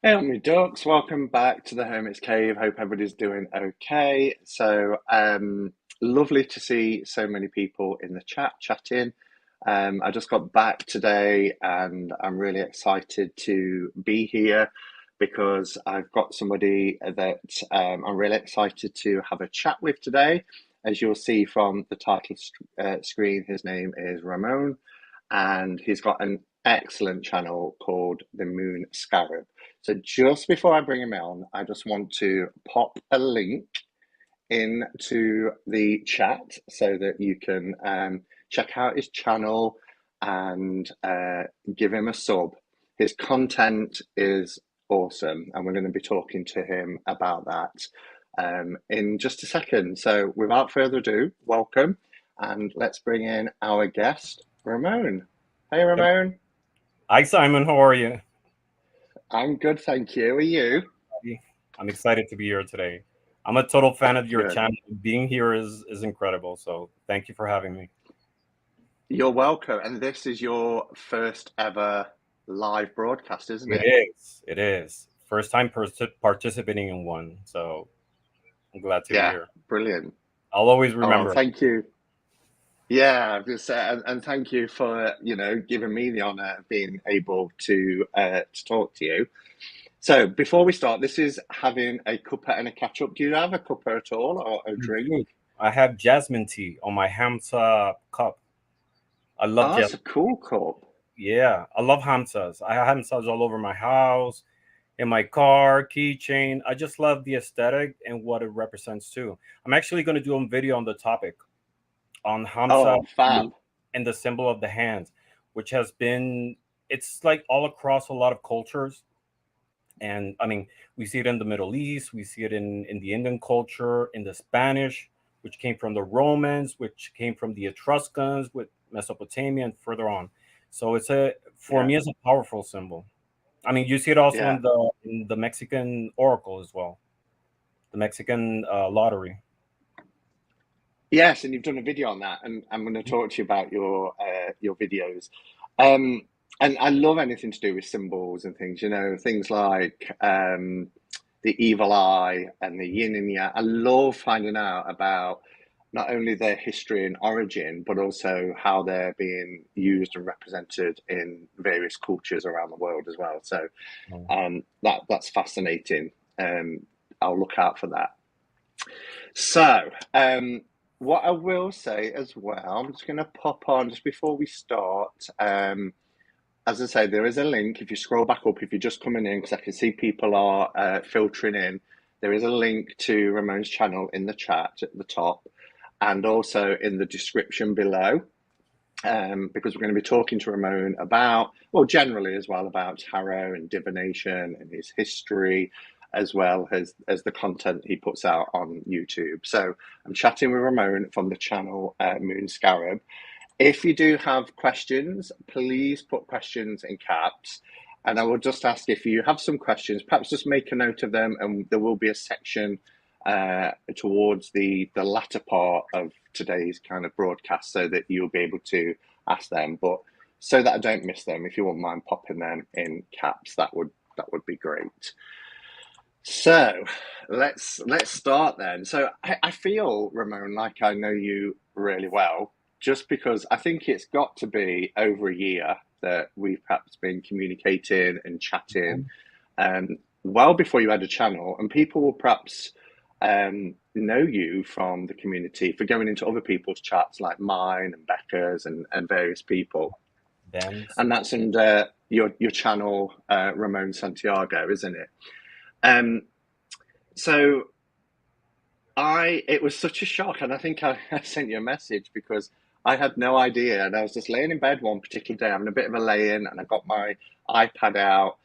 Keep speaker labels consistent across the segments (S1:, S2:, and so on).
S1: Hey, on me ducks, welcome back to the Hermit's Cave. Hope everybody's doing okay. Lovely to see so many people in the chat chatting. I just got back today and I'm really excited to be here because I've got somebody that I'm really excited to have a chat with today. As you'll see from the title screen, his name is Ramon and he's got an excellent channel called the Moon Scarab. So just before I bring him on, I just want to pop a link into the chat so that you can check out his channel and give him a sub. His content is awesome, and we're going to be talking to him about that in just a second. So without further ado, welcome, and let's bring in our guest, Ramon. Hey,
S2: Yep.
S1: Ramon.
S2: Hi, Simon. How are you?
S1: I'm good, thank you. Are you?
S2: I'm excited to be here today. I'm a total fan of your
S1: Good.
S2: channel. Being here is incredible. So thank you for having me.
S1: You're welcome. And this is your first ever live broadcast, isn't
S2: It
S1: it?
S2: is. It is. First time participating in one. So I'm glad to be
S1: Yeah,
S2: here.
S1: brilliant.
S2: I'll always
S1: Oh,
S2: remember.
S1: thank you. Yeah, I've just and thank you for, giving me the honor of being able to talk to you. So before we start, this is having a cuppa and a catch up. Do you have a cuppa at all or a
S2: I
S1: drink?
S2: do. I have jasmine tea on my Hamsa cup. I love
S1: Oh, that's a
S2: jasmine.
S1: cool cup.
S2: Yeah, I love Hamsas. I have Hamsas all over my house, in my car, keychain. I just love the aesthetic and what it represents too. I'm actually going to do a video on the topic on Hamsa
S1: Oh, fab.
S2: and the symbol of the hands, which has been, it's like all across a lot of cultures. And I mean, we see it in the Middle East, we see it in the Indian culture, in the Spanish, which came from the Romans, which came from the Etruscans with Mesopotamia and further on. So for
S1: Yeah,
S2: me, it's a powerful symbol. I mean, you see it also
S1: yeah.
S2: in the Mexican oracle as well, the Mexican lottery.
S1: Yes, and you've done a video on that, and I'm going to talk to you about your videos. Um, and I love anything to do with symbols and things, things like the evil eye and the yin and yang. I love finding out about not only their history and origin, but also how they're being used and represented in various cultures around the world as well. So
S2: Mm.
S1: that's fascinating. I'll look out for that. So, what I will say as well, I'm just going to pop on just before we start. As I say, there is a link. If you scroll back up, if you're just coming in, because I can see people are filtering in, there is a link to Ramon's channel in the chat at the top and also in the description below. Because we're going to be talking to Ramon about, well, generally as well, about tarot and divination and his history, as well as the content he puts out on YouTube. So I'm chatting with Ramon from the channel Moon Scarab. If you do have questions, please put questions in caps. And I will just ask if you have some questions, perhaps just make a note of them, and there will be a section towards the latter part of today's kind of broadcast so that you'll be able to ask them. But so that I don't miss them, if you wouldn't mind popping them in caps, that would be great. So let's start then. So I feel, Ramon, like I know you really well, just because I think it's got to be over a year that we've perhaps been communicating and chatting, well before you had a channel, and people will perhaps know you from the community for going into other people's chats like mine and Becca's and various people,
S2: Ben's.
S1: and that's under your channel, Ramon Santiago, isn't it? Um, so it was such a shock, and I think I sent you a message because I had no idea, and I was just laying in bed one particular day having a bit of a lay-in, and I got my iPad out,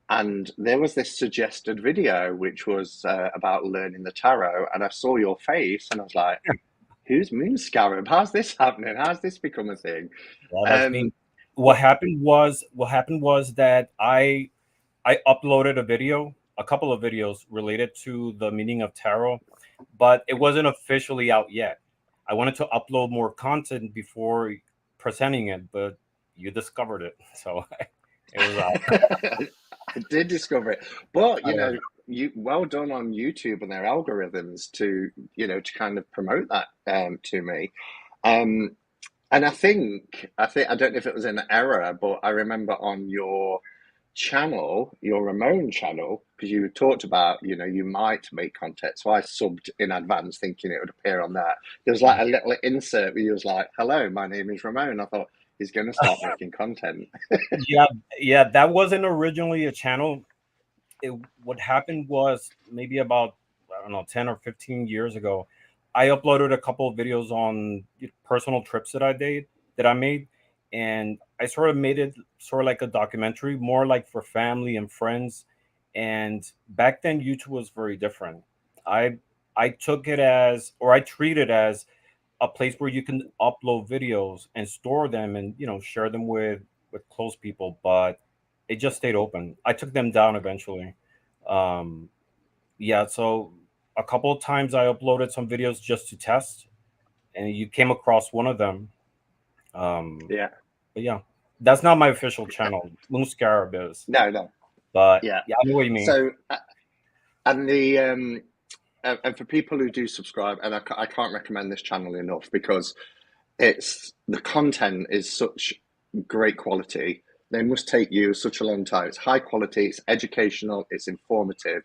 S1: and there was this suggested video which was about learning the tarot, and I saw your face, and I was like, "Who's Moon Scarab? How's this happening? How's this become a thing?"
S2: Yeah, that's me.
S1: Um, what?
S2: What happened was that I uploaded a video, a couple of videos related to the meaning of tarot, but it wasn't officially out yet. I wanted to upload more content before presenting it, but you discovered it, so it was out.
S1: did discover it. But
S2: I
S1: you
S2: love
S1: know,
S2: it.
S1: you well done on YouTube and their algorithms to to kind of promote that to me. Um, and I think I don't know if it was an error, but I remember on your channel, your Ramon channel, because you talked about, you might make content. So I subbed in advance thinking it would appear on there. There was like a little insert where you was like, "Hello, my name is Ramon." I thought he's going to start making content.
S2: Yeah, yeah, that wasn't originally a channel. What happened was maybe about, I don't know, 10 or 15 years ago, I uploaded a couple of videos on personal trips that I made, and I sort of made it sort of like a documentary, more like for family and friends. And back then YouTube was very different. I I took it as, or I treat it as, a place where you can upload videos and store them and share them with close people, but it just stayed open. I took them down eventually. um yeah, so a couple of times I uploaded some videos just to test, and you came across one of them. um
S1: Yeah.
S2: but yeah, that's not my official channel. Moon Scarab is,
S1: No, no.
S2: but
S1: Yeah.
S2: yeah, I know what you mean.
S1: So, and the and for people who do subscribe, and I can't recommend this channel enough because the content is such great quality. They must take you such a long time. It's high quality, it's educational, it's informative,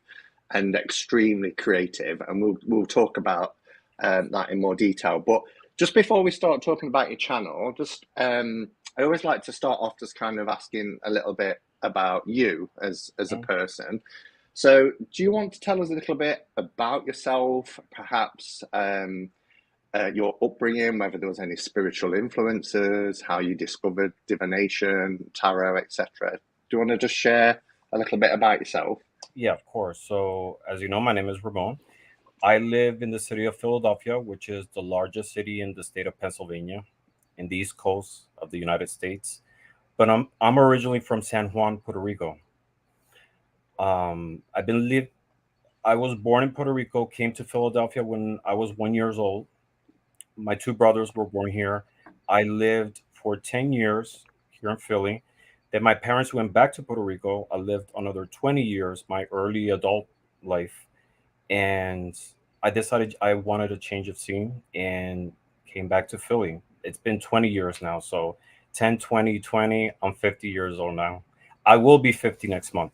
S1: and extremely creative. And we'll talk about that in more detail. But just before we start talking about your channel, just I always like to start off just kind of asking a little bit about you as a
S2: Mhm.
S1: person. So, do you want to tell us a little bit about yourself, perhaps your upbringing, whether there was any spiritual influences, how you discovered divination, tarot, etc.? Do you want to just share a little bit about yourself?
S2: Yeah, of course. So as you know, my name is Ramon. I live in the city of Philadelphia, which is the largest city in the state of Pennsylvania, in the east coast of the United States. But I'm originally from San Juan, Puerto Rico. I've been live. I was born in Puerto Rico. Came to Philadelphia when I was 1 years old. My two brothers were born here. I lived for 10 years here in Philly. Then my parents went back to Puerto Rico. I lived another 20 years, my early adult life, and I decided I wanted a change of scene and came back to Philly. It's been 20 years now. So 10, 20, 20. I'm 50 years old now. I will be 50 next month.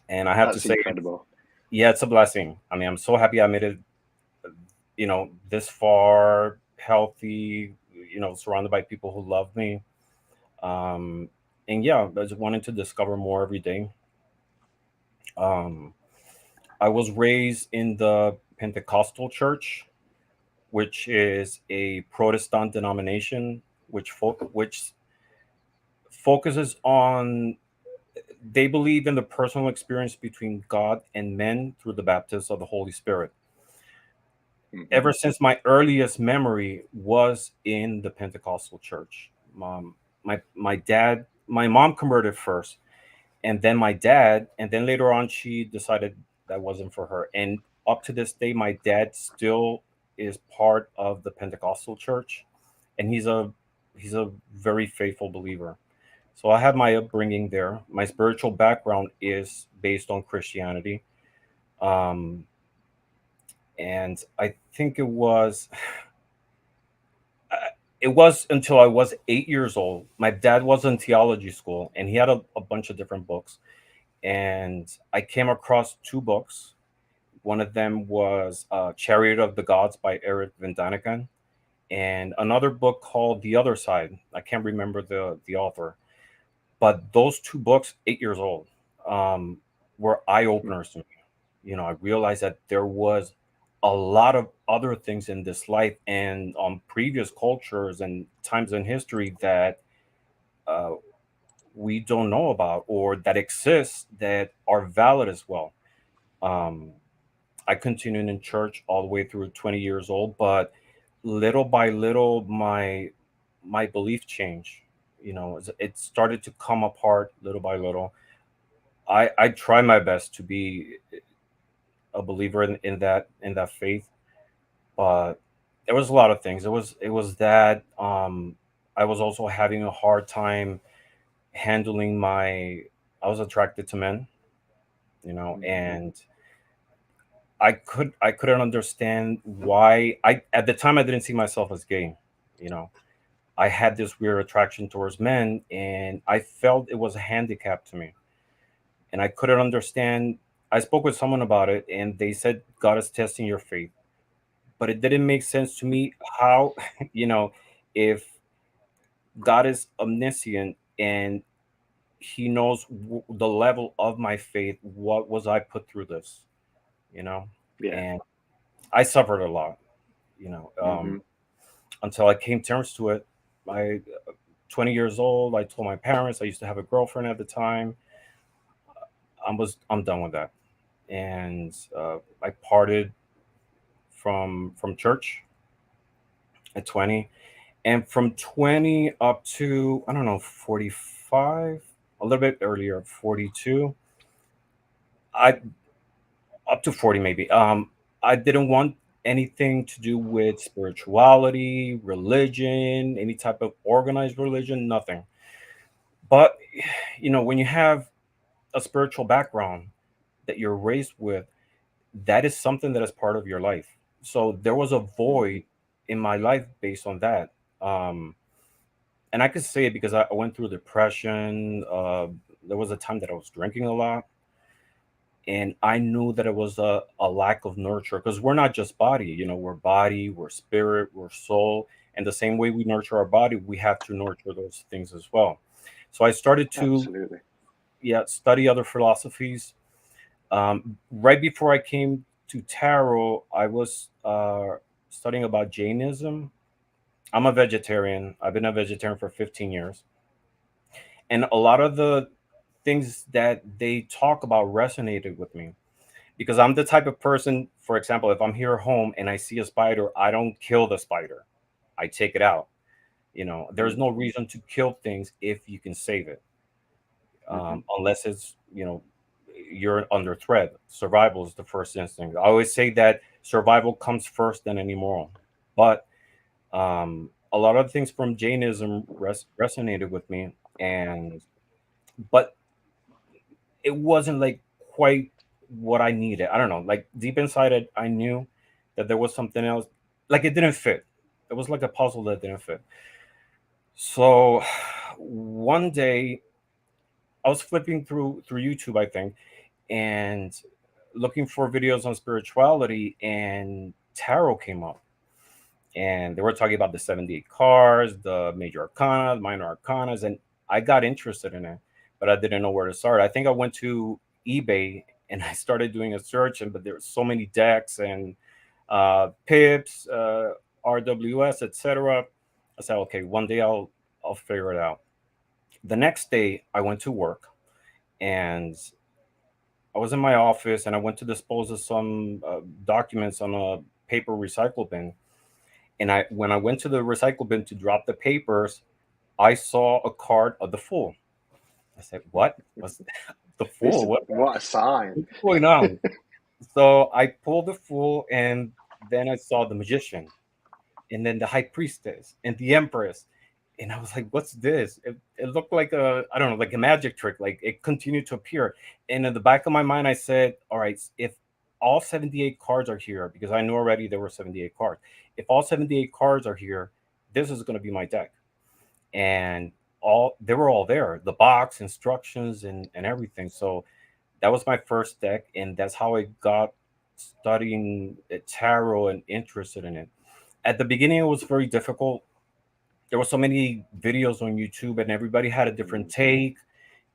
S2: And I have to
S1: That's
S2: say,
S1: incredible.
S2: yeah, it's a blessing. I mean, I'm so happy I made it, this far, healthy, surrounded by people who love me. Um, and yeah, I just wanted to discover more every day. Um, I was raised in the Pentecostal church, which is a Protestant denomination, which focuses on, they believe in the personal experience between God and men through the baptism of the Holy Spirit.
S1: Hmm.
S2: Ever since my earliest memory was in the Pentecostal church. My mom converted first, and then my dad, and then later on she decided that wasn't for her. And up to this day, my dad still is part of the Pentecostal church, and he's a very faithful believer. So I have my upbringing there. My spiritual background is based on Christianity. Um, and I think it was until I was 8 years old. My dad was in theology school, and he had a bunch of different books. And I came across two books. One of them was Chariot of the Gods by Eric Van Daniken, and another book called The Other Side. I can't remember the author, but those two books, 8 years old, um, were eye openers to me. I realized that there was a lot of other things in this life and on previous cultures and times in history that uh, we don't know about, or that exist, that are valid as well. Um, I continued in church all the way through 20 years old, but little by little, my belief changed. It started to come apart little by little. I try my best to be a believer in that faith, but there was a lot of things. It was that I was also having a hard time handling my I was attracted to men,
S1: Mm-hmm.
S2: and I couldn't understand why. I At the time I didn't see myself as gay, you know. I had this weird attraction towards men, and I felt it was a handicap to me, and I couldn't understand. I spoke with someone about it, and they said God is testing your faith, but it didn't make sense to me how, you know, if God is omniscient and He knows the level of my faith, what was I put through this, you know,
S1: Yeah.
S2: and I suffered a lot, you know,
S1: Mm-hmm.
S2: until I came terms to it. I 20 years old. I told my parents. I used to have a girlfriend at the time. I'm done with that, and I parted from church at 20, and from 20 up to, I don't know, 45, a little bit earlier, 42. I Up to 40 maybe. I didn't want anything to do with spirituality, religion, any type of organized religion, nothing. But when you have a spiritual background that you're raised with, that is something that is part of your life. So there was a
S1: Mm-hmm.
S2: void in my life based on that. Um, and I could say it because I went through depression. There was a time that I was drinking a lot, and I knew that it was a lack of nurture, because we're not just body. We're body, we're spirit, we're soul, and the same way we nurture our body, we have to nurture those things as well. So I started to,
S1: Absolutely.
S2: yeah, study other philosophies. Right before I came to tarot, I was studying about Jainism. I'm a vegetarian. I've been a vegetarian for 15 years. And a lot of the things that they talk about resonated with me, because I'm the type of person, for example, if I'm here at home and I see a spider, I don't kill the spider. I take it out. There's no reason to kill things if you can save it,
S1: Mm-hmm.
S2: unless it's, you're under threat. Survival is the first instinct. I always say that survival comes first than any moral. But a lot of things from Jainism resonated with me, and but it wasn't like quite what I needed. I don't know. Like deep inside it, I knew that there was something else. Like it didn't fit. It was like a puzzle that didn't fit. So one day I was flipping through YouTube, I think, and looking for videos on spirituality, and tarot came up. And they were talking about the 78 cards, the major arcana, the minor arcanas, and I got interested in it, but I didn't know where to start. I think I went to eBay and I started doing a search, but there were so many decks and pips, RWS, etc. I said, okay, one day I'll figure it out. The next day, I went to work, and I was in my office, and I went to dispose of some documents on a paper recycle bin. And when I went to the recycle bin to drop the papers, I saw a card of the Fool. I said, "What? What's the
S1: This
S2: Fool?
S1: what a sign.
S2: What's going on?" So I pulled the Fool, and then I saw the Magician, and then the High Priestess, and the Empress, and I was like, "What's this?" It looked like a, I don't know, like a magic trick. Like it continued to appear, and in the back of my mind, I said, "All right, if all 78 cards are here, because I knew already there were 78 cards. If all 78 cards are here, this is going to be my deck." And all they were all there, the box, instructions, and everything. So that was my first deck, and that's how I got studying tarot and interested in it. At the beginning, it was very difficult. There were so many videos on YouTube, and everybody had a different
S1: Mm-hmm.
S2: take,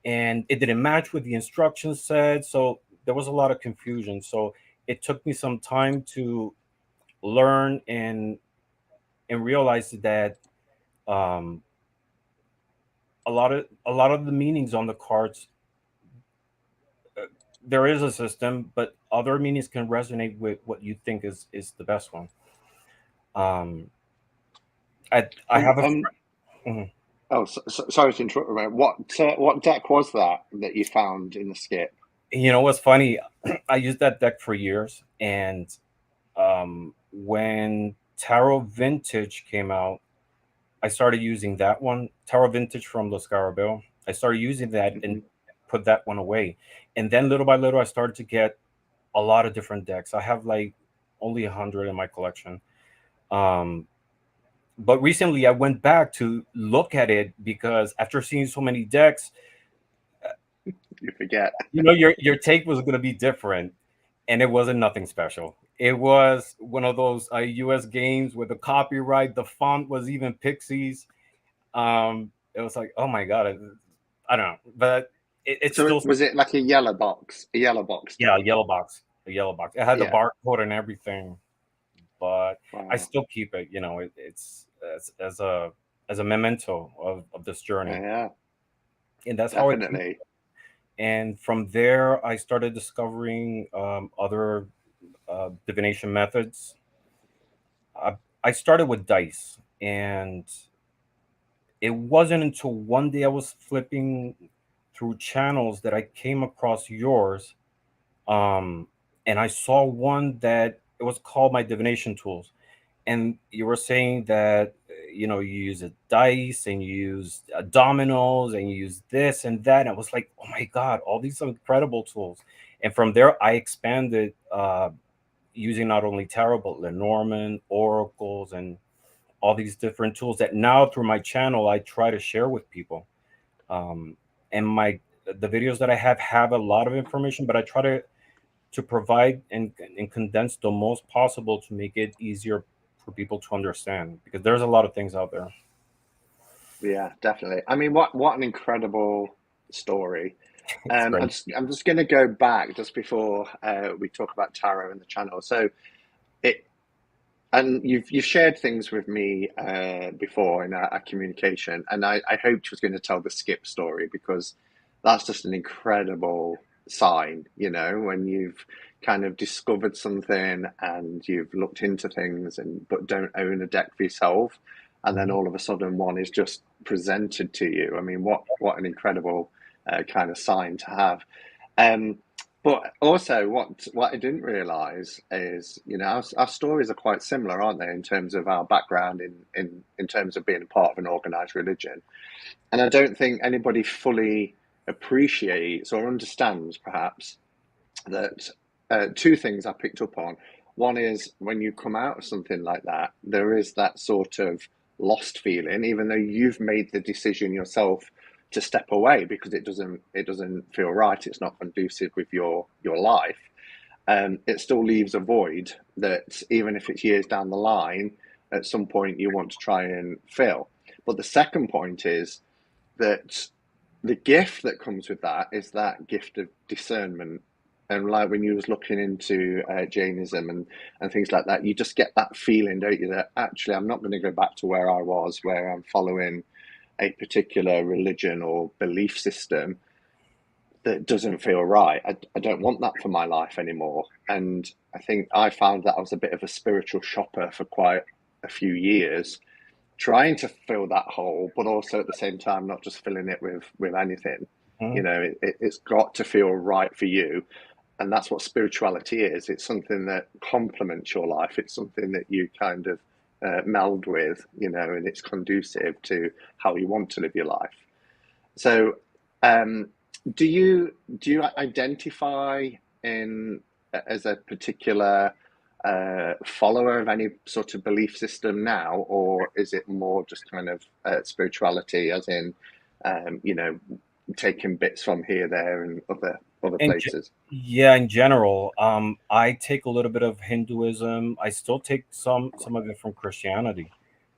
S2: and it didn't match what the instructions said. So there was a lot of confusion. So it took me some time to learn and realize that um, a lot of the meanings on the cards, uh, there is a system, but other meanings can resonate with what you think is the best one. Um, I
S1: And
S2: have a mhm.
S1: oh, sorry to interrupt, Ramon. What deck was that you found in the skip?
S2: What's funny? I used that deck for years, and when Tarot Vintage came out, I started using that one, Tarot Vintage from the Scarab. I started using that, and
S1: Mm-hmm.
S2: put that one away. And then little by little, I started to get a lot of different decks. I have like only 100 in my collection. Um, but recently, I went back to look at it because after seeing so many decks,
S1: You forget.
S2: your take was going to be different, and it wasn't nothing special. It was one of those U.S. games with the copyright. The font was even Pixies. It was like, oh my god, I don't know, but it's
S1: So
S2: still,
S1: was it like a yellow box? A yellow box
S2: yeah,
S1: deck?
S2: a yellow box, a yellow box. It had the
S1: Yeah.
S2: barcode and everything, but I
S1: Wow.
S2: still keep it. It's as a memento of this journey,
S1: Yeah,
S2: and that's how I keep.
S1: definitely.
S2: And from there, I started discovering other divination methods. I, I started with dice, and it wasn't until one day I was flipping through channels that I came across yours, um, and I saw one that it was called my divination tools, and you were saying that you use a dice and you use dominoes and you use this and that. And I was like, oh my god, all these incredible tools. And from there, I expanded, using not only tarot but Lenormand, oracles, and all these different tools that now through my channel I try to share with people. Um, and the videos that I have a lot of information, but I try to provide and condense the most possible to make it easier for people to understand, because there's a lot of things out there.
S1: Yeah, definitely. I mean, what an incredible story.
S2: It's great.
S1: I'm just going to go back just before we talk about tarot and the channel. So it and you've shared things with me before in our communication, and I hoped you was going to tell the skip story because that's just an incredible sign, when you've kind of discovered something and you've looked into things and but don't own a deck for yourself, and then
S2: Mhm.
S1: all of a sudden one is just presented to you. I mean, what an incredible kind of sign to have. Um, but also, what I didn't realize is, our stories are quite similar, aren't they, in terms of our background in terms of being a part of an organized religion. And I don't think anybody fully appreciates or understands, perhaps, that two things I picked up on. One is when you come out of something like that, there is that sort of lost feeling, even though you've made the decision yourself to step away because it doesn't feel right. It's not conducive with your life. It still leaves a void that even if it's years down the line, at some point you want to try and fill. But the second point is that the gift that comes with that is that gift of discernment. And like when you was looking into Jainism and things like that, you just get that feeling, don't you, that actually I'm not going to go back to where I was, where I'm following a particular religion or belief system that doesn't feel right. I don't want that for my life anymore. And I think I found that I was a bit of a spiritual shopper for quite a few years, trying to fill that hole, but also at the same time not just filling it with anything.
S2: Mhm.
S1: It's got to feel right for you, and that's what spirituality is. It's something that complements your life. It's something that you kind of meld with, and it's conducive to how you want to live your life. So, um, do you identify in as a particular follower of any sort of belief system now, or is it more just kind of spirituality, as in, taking bits from here, there, and other
S2: And
S1: places?
S2: yeah, in general, I take a little bit of Hinduism. I still take some of it from Christianity,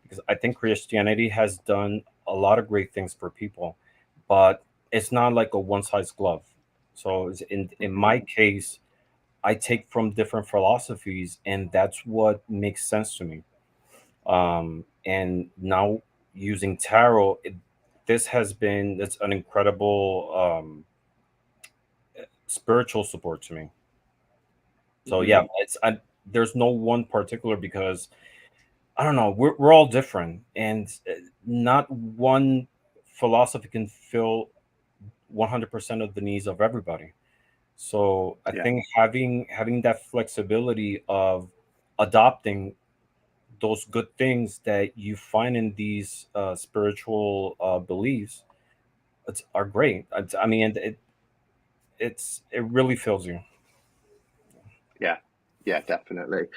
S2: because I think Christianity has done a lot of great things for people, but it's not like a one size glove. So in
S1: Hmm.
S2: my case, I take from different philosophies, and that's what makes sense to me. And now using tarot, this has been it's an incredible spiritual support to me. So
S1: Hmm.
S2: yeah, there's no one particular, because I don't know, we're all different, and not one philosophy can fill 100% of the needs of everybody. So I
S1: Yeah,
S2: think having that flexibility of adopting those good things that you find in these spiritual beliefs, are great. I mean, it really fills you.
S1: Yeah, yeah, definitely.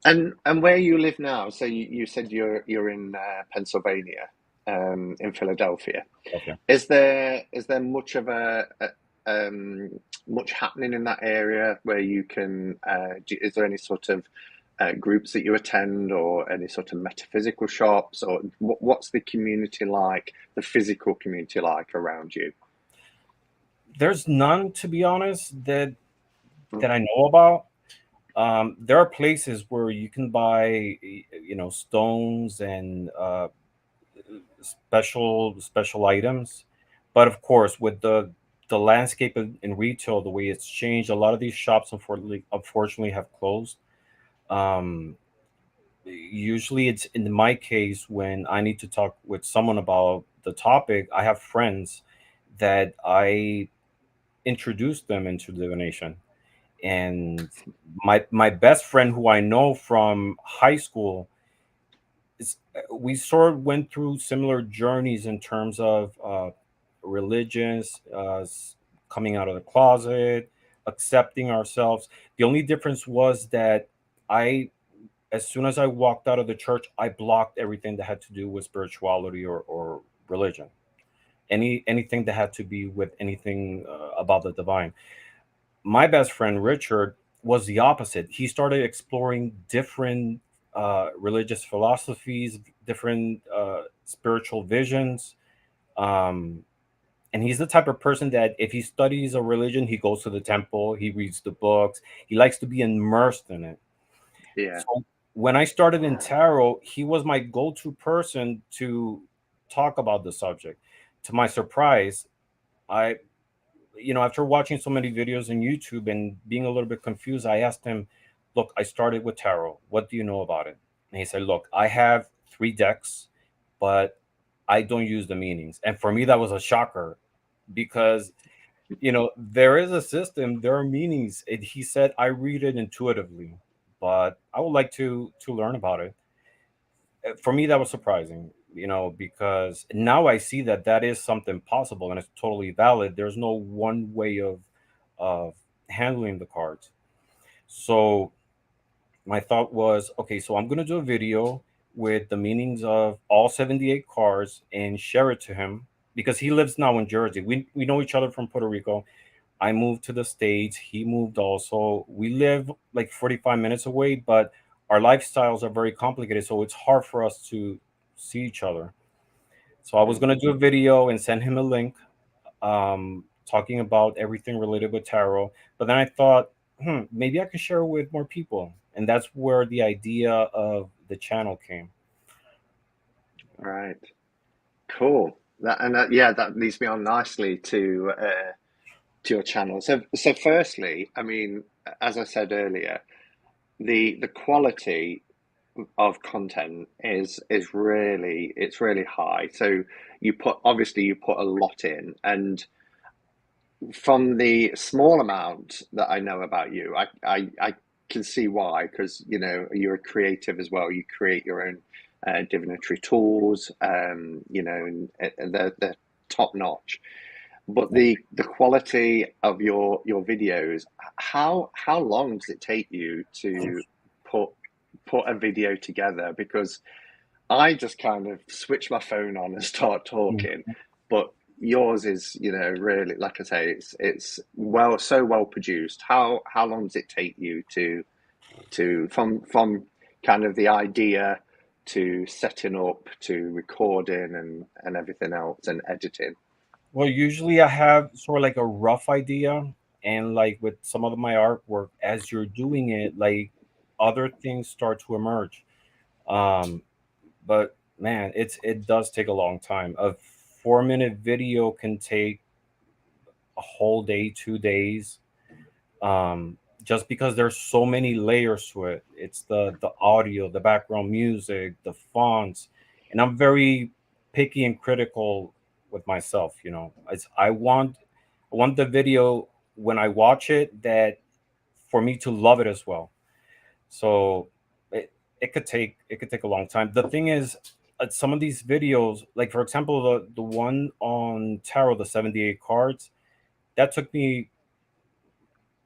S1: And where you live now? So you said you're in Pennsylvania, in Philadelphia.
S2: Okay.
S1: Is there much of much happening in that area where you can? Is there any sort of groups that you attend, or any sort of metaphysical shops, or what's the community like, the physical community like around you?
S2: There's none, to be honest,
S1: Mm.
S2: that I know about. There are places where you can buy, stones and special items, but of course, with the landscape in retail, the way it's changed, a lot of these shops unfortunately have closed. Um, Usually, it's in my case when I need to talk with someone about the topic. I have friends that I introduce them into divination, and my best friend who I know from high school is we sort of went through similar journeys in terms of religions, coming out of the closet, accepting ourselves. The only difference was that I, as soon as I walked out of the church, I blocked everything that had to do with spirituality or religion. Anything that had to be with anything about the divine. My best friend Richard was the opposite. He started exploring different religious philosophies, different spiritual visions. Um, and he's the type of person that if he studies a religion, he goes to the temple, he reads the books, he likes to be immersed in it.
S1: Yeah,
S2: So when I started in tarot, he was my go-to person to talk about the subject. To my surprise, I after watching so many videos on YouTube and being a little bit confused, I asked him, "Look, I started with tarot. What do you know about it?" And he said, "Look, I have 3 decks, but I don't use the meanings." And for me, that was a shocker because there is a system, there are meanings. He said, "I read it intuitively, but I would like to learn about it." For me, that was surprising, because now I see that that is something possible and it's totally valid. There's no one way of handling the cards. So my thought was, okay, so I'm gonna do a video with the meanings of all 78 cards and share it to him because he lives now in Jersey. We know each other from Puerto Rico. I moved to the States. He moved also. We live like 45 minutes away, but our lifestyles are very complicated. So it's hard for us to see each other. So I was
S1: mm,
S2: going to do a video and send him a link talking about everything related with tarot. But then I thought, maybe I could share it with more people. And that's where the idea of the channel came.
S1: right. Cool. Yeah, that leads me on nicely to your channel. So firstly, I mean, as I said earlier, the quality of content is really, it's really high. So you put a lot in, and from the small amount that I know about you, I can see why, because you're a creative as well. You create your own divinatory tools, and they're top notch. But the quality of your videos, how long does it take you to put put a video together? Because I just kind of switch my phone on and start talking, but yours is, really, like I say, it's so well produced. How long does it take you to from kind of the idea to setting up to recording and everything else and editing?
S2: Well, usually I have sort of like a rough idea, and like with some of my artwork, as you're doing it, like other things start to emerge. Um, but man, it does take a long time. A 4-minute video can take a whole day, 2 days, just because there's so many layers to it. It's the audio, the background music, the fonts, and I'm very picky and critical with myself. I want the video when I watch it that for me to love it as well. So it could take a long time. The thing is, some of these videos, like for example, the one on tarot, the 78 cards, that took me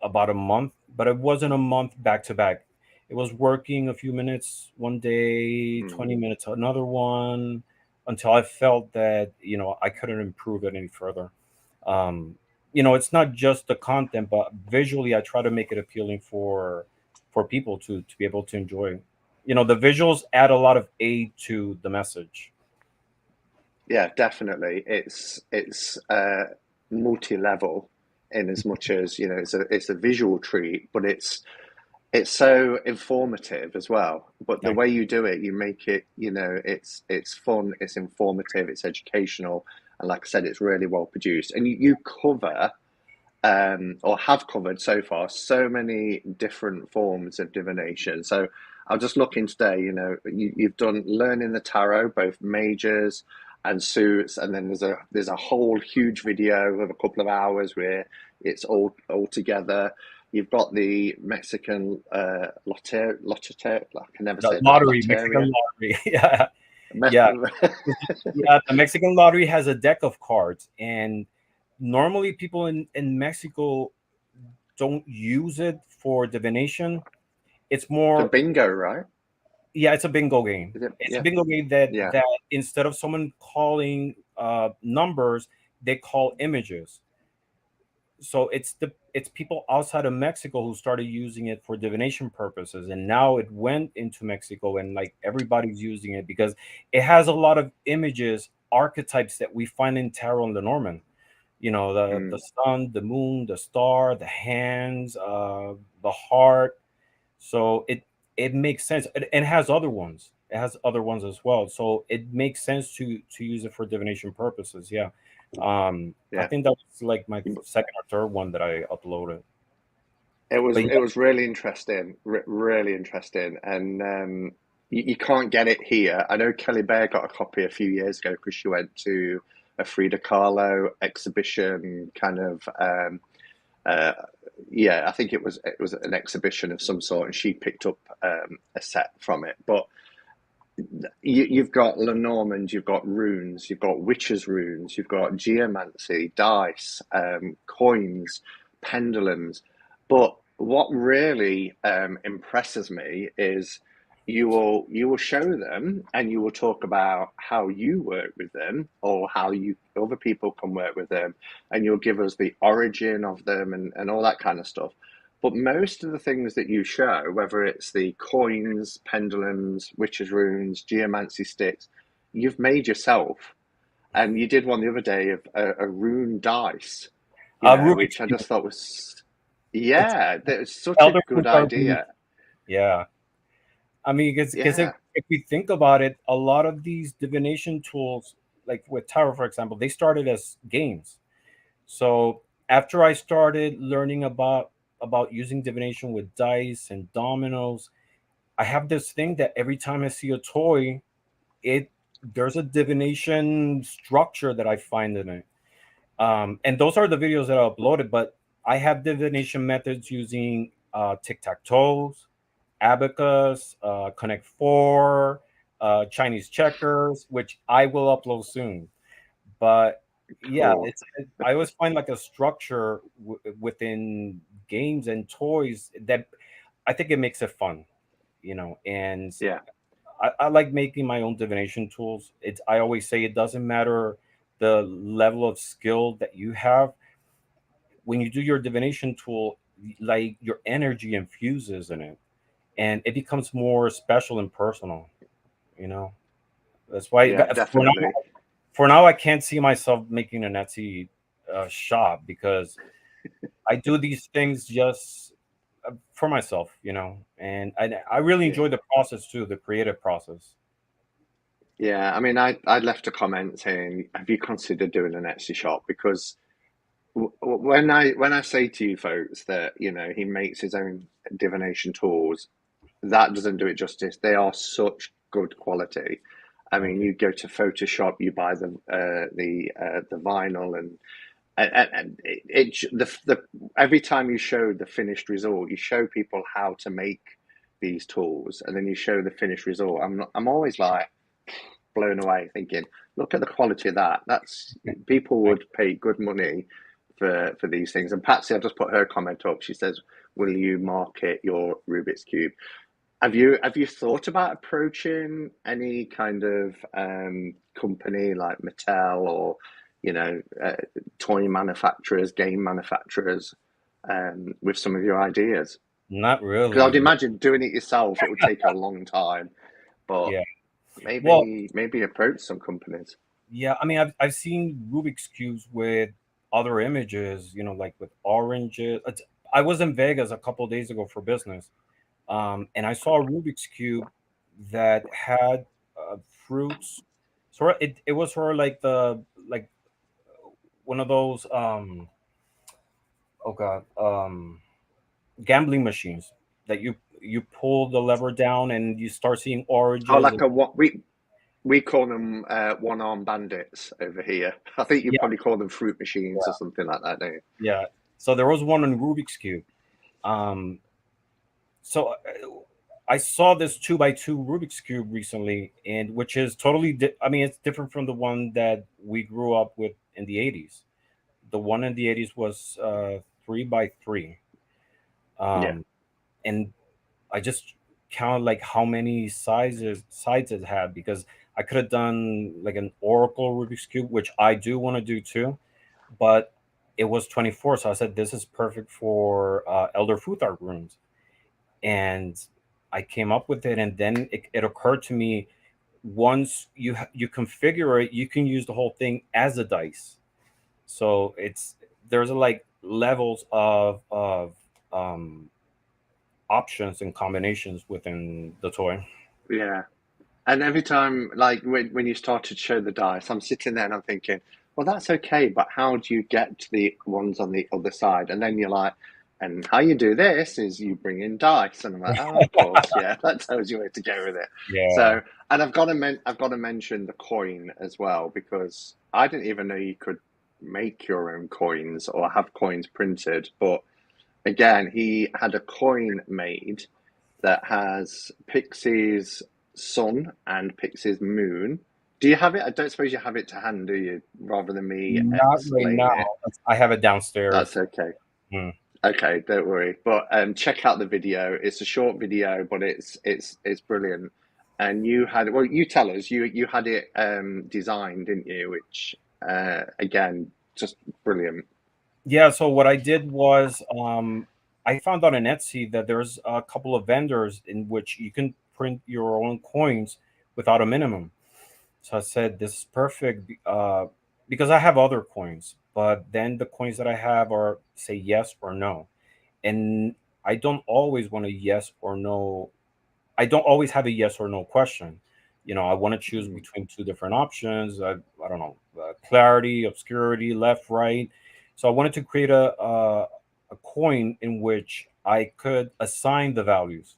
S2: about a month, but it wasn't a month back to back. It was working a few minutes one day,
S1: Mm.
S2: 20 minutes another one, until I felt that, I couldn't improve it any further. Um, it's not just the content, but visually I try to make it appealing for people to be able to enjoy. The visuals add a lot of aid to the message.
S1: Yeah, definitely. It's multi-level in as much as, it's a visual treat, but it's so informative as well. But the
S2: Yeah.
S1: way you do it, you make it, it's fun, it's informative, it's educational, and like I said, it's really well produced. And you cover or have covered so far so many different forms of divination. So I was just looking today, you've done learning the tarot, both majors and suits, and then there's a whole huge video of a couple of hours where it's all together. You've got the Mexican loteria. I can never
S2: The
S1: say that.
S2: lottery,
S1: Loteria.
S2: Mexican lottery. Yeah. Yeah. Yeah, the Mexican lottery has a deck of cards, and normally people in Mexico don't use it for divination. It's
S1: The
S2: more,
S1: bingo, right?
S2: yeah, it's a bingo game.
S1: Is it?
S2: It's a
S1: Yeah,
S2: bingo game that
S1: yeah.
S2: instead of someone calling numbers, they call images. So it's people outside of Mexico who started using it for divination purposes, and now it went into Mexico, and like everybody's using it because it has a lot of images, archetypes that we find in tarot and Lenormand. The
S1: Mm.
S2: sun, the moon, the star, the hands, the heart. So it makes sense. It has other ones. It has other ones as well. So it makes sense to use it for divination purposes. Yeah. I
S1: Yeah.
S2: think that was like my second or third one that I uploaded.
S1: It was
S2: But
S1: it was really interesting, really interesting, and you can't get it here. I know Kelly Bear got a copy a few years ago because she went to a Frida Kahlo exhibition, kind of. Uh, yeah, I think it was an exhibition of some sort, and she picked up a set from it. But you've got Lenormand, you've got runes, you've got witches' runes, you've got geomancy, dice, coins, pendulums. But what really impresses me is you will show them and you will talk about how you work with them or how you other people can work with them, and you'll give us the origin of them and all that kind of stuff. But most of the things that you show, whether it's the coins, pendulums, witches' runes, geomancy sticks, you've made yourself. And you did one the other day of a rune dice,
S2: Rubik's
S1: which I
S2: cube.
S1: just thought was,
S2: It's
S1: yeah, that's such a
S2: elder
S1: good
S2: runes are Rubik's.
S1: idea.
S2: Yeah. I mean, because
S1: Yeah.
S2: if we think about it, a lot of these divination tools, like with tarot, for example, they started as games. So after I started learning about using divination with dice and dominoes, I have this thing that every time I see a toy, it there's a divination structure that I find in it. And those are the videos that I uploaded. But I have divination methods using tic tac toes, abacus, Connect Four, Chinese checkers, which I will upload soon. But yeah,
S1: Cool.
S2: I always find like a structure within games and toys that I think it makes it fun, and
S1: Yeah.
S2: I like making my own divination tools. I always say it doesn't matter the level of skill that you have. When you do your divination tool, like your energy infuses in it, and it becomes more special and personal. You know, that's why
S1: Yeah,
S2: for now,
S1: definitely.
S2: I can't see myself making an Etsy shop because I do these things just for myself, and I really
S1: Yeah.
S2: enjoy the process too, the creative process.
S1: Yeah. I mean, I left a comment saying, have you considered doing an Etsy shop? Because when I say to you folks that, he makes his own divination tools, that doesn't do it justice. They are such good quality. I mean,
S2: Thank you.
S1: you go to Photoshop, you buy the vinyl, and the every time you show the finished result, you show people how to make these tools, and then you show the finished result. I'm always like blown away, thinking, look at the quality of that. That's people
S2: Thank
S1: would pay good money for these things. And Patsy, I've just put her comment up. She says, "Will you market your Rubik's Cube?" Have you thought about approaching any kind of company like Mattel or toy manufacturers, game manufacturers with some of your ideas?
S2: Not
S1: Because I'd
S2: really.
S1: imagine doing it yourself, it would take a long time, but
S2: Yeah. Well,
S1: maybe approach some companies.
S2: yeah. I mean, I've seen Rubik's cubes with other images. Like with oranges. I was in Vegas a couple days ago for business, and I saw a Rubik's cube that had fruits. So it was sort of like the like one of those oh god gambling machines that you pull the lever down and you start seeing
S1: Oh,
S2: oranges.
S1: like a what we call them one-arm bandits over here. I think you
S2: Yeah,
S1: probably call them fruit machines or
S2: yeah,
S1: something like that, don't you?
S2: yeah. So there was one on Rubik's cube. Um, so I saw this 2x2 Rubik's cube recently, and which is totally. I mean, it's different from the one that we grew up with in the '80s. The one in the '80s was 3x3,
S1: Yeah.
S2: um, and I just counted like how many sides it had because I could have done like an Oracle Rubik's cube, which I do want to do too, but it was 24. So I said this is perfect for Elder Futhark rooms, and I came up with it, and then it occurred to me once you configure it, you can use the whole thing as a dice. So there's like levels of um, options and combinations within the toy.
S1: Yeah. And every time, like when you started to show the dice, I'm sitting there and I'm thinking, well, that's okay, but how do you get to the ones on the other side? And then you're like, and how you do this is you bring in dice, and I'm like, oh, of course, yeah, that tells you where to go with it.
S2: Yeah.
S1: So, and I've got to mention the coin as well because I didn't even know you could make your own coins or have coins printed. But again, he had a coin made that has Pixie's sun and Pixie's moon. Do you have it? I don't suppose you have it to hand, do you? Rather than me
S2: Not right
S1: explain
S2: now.
S1: it.
S2: I have it downstairs.
S1: That's okay.
S2: Hmm.
S1: Okay, don't worry. But check out the video. It's a short video, but it's brilliant. And you had well, you tell us you had it designed, didn't you? Which again, just brilliant.
S2: Yeah, so what I did was I found out on Etsy that there's a couple of vendors in which you can print your own coins without a minimum. So I said, this is perfect because I have other coins, but then the coins that I have are say yes or no. And I don't always want a yes or no. I don't always have a yes or no question. I want to choose
S1: Mm.
S2: between two different options. I don't know, clarity, obscurity, left, right. So I wanted to create a coin in which I could assign the values.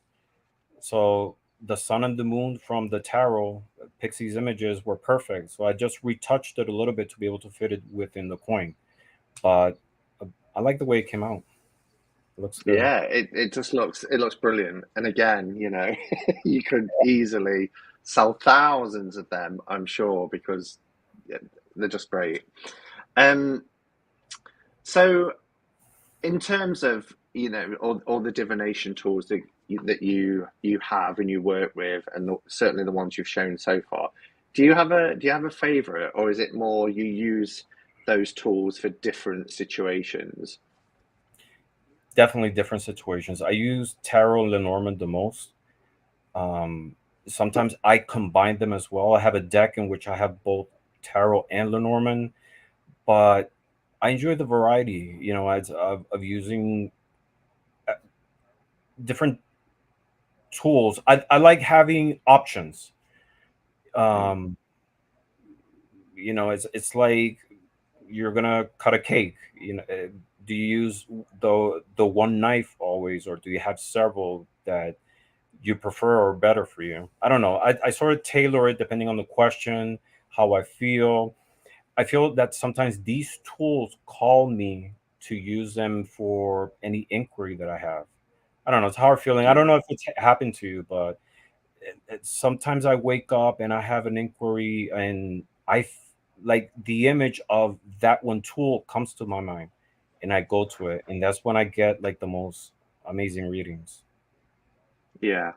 S2: So the sun and the moon from the tarot, Pixie's images were perfect. So I just retouched it a little bit to be able to fit it within the coin. But I like the way it came out. It looks good.
S1: Yeah, it just looks brilliant. And again, you could easily sell thousands of them, I'm sure, because yeah, they're just great. Um, so in terms of all the divination tools that you have and you work with, and certainly the ones you've shown so far, do you have a favorite, or is it more you use those tools for different situations?
S2: Definitely different situations. I use tarot and Lenormand the most. Um, Sometimes I combine them as well. I have a deck in which I have both tarot and Lenormand, but I enjoy the variety, of using different tools. I like having options.
S1: Mm.
S2: Um, it's like you're gonna cut a cake. Do you use the one knife always, or do you have several that you prefer or better for you? I don't know. I sort of tailor it depending on the question, how I feel. I feel that sometimes these tools call me to use them for any inquiry that I have. I don't know. It's a hard feeling. I don't
S1: Yeah.
S2: know if it's happened to you, but sometimes I wake up and I have an inquiry and like the image of that one tool comes to my mind. and I go to it, and that's when I get like the most amazing readings.
S1: Yeah.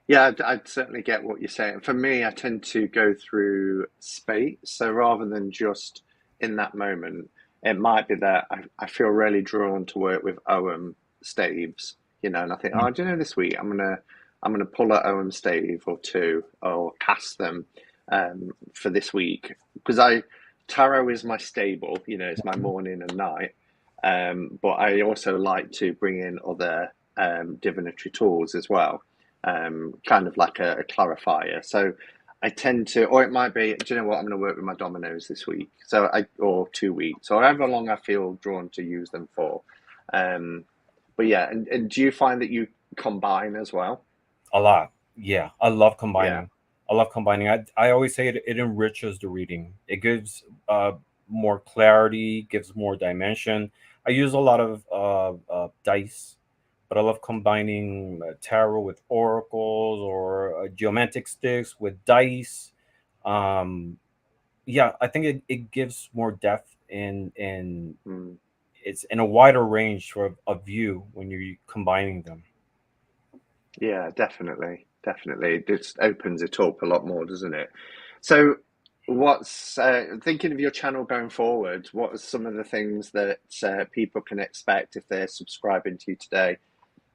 S1: Yeah, I'd certainly get what you're saying. For me, I tend to go through space. So rather than just in that moment, it might be that I feel really drawn to work with OM staves, and I think,
S2: Mm.
S1: oh, do you know, this week I'm gonna pull a OM stave or two or cast them for this week because I tarot is my stable, it's my morning and night. But I also like to bring in other divinatory tools as well, kind of like a clarifier. So I tend to, or it might be, do you know what? I'm going to work with my dominoes this week, or 2 weeks, or however long I feel drawn to use them for. Um, but yeah, and do you find that you combine as well?
S2: A lot. Yeah, I love
S1: Yeah.
S2: combining. I love combining. I always say it enriches the reading. It gives more clarity, gives more dimension. I use a lot of dice, but I love combining tarot with oracles or geometric sticks with dice. Um, yeah, I think it gives more depth and
S1: Mm.
S2: it's in a wider range for a view when you're combining them.
S1: Yeah, definitely, definitely. It just opens it up a lot more, doesn't it? So, what's thinking of your channel going forward? What are some of the things that people can expect if they're subscribing to you today?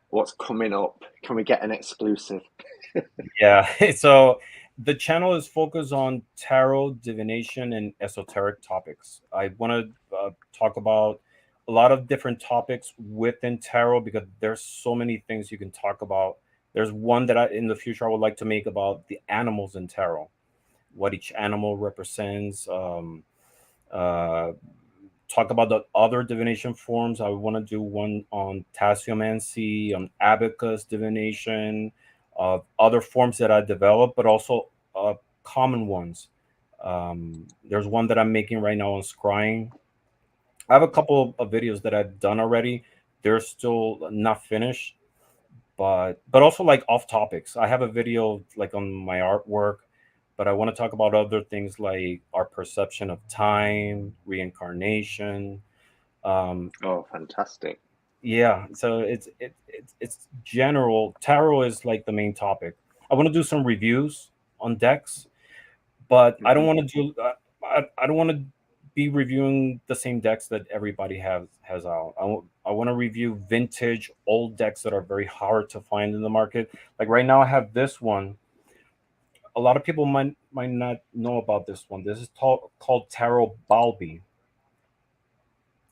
S1: What's coming up? Can we get an exclusive?
S2: Yeah. So the channel is focused on tarot, divination, and esoteric topics. I want to talk about a lot of different topics within tarot because there's so many things you can talk about. There's one that in the future I would like to make about the animals in tarot, what each animal represents. Uh, Talk about the other divination forms. I want to do one on tasseomancy, on abacus divination, other forms that I developed, but also common ones. There's one that I'm making right now on scrying. I have a couple of videos that I've done already. They're still not finished, but also like off topics. I have a video like on my artwork, but I want to talk about other things like our perception of time, reincarnation. um
S1: Oh, fantastic.
S2: yeah, so it's general. Tarot is like the main topic. I want to do some reviews on decks, but I don't
S1: Hmm.
S2: want to do I don't want to be reviewing the same decks that everybody has out. I want to review vintage old decks that are very hard to find in the market. Like right now I have this one. A lot of people might not know about this one. This is called Tarot Balbi.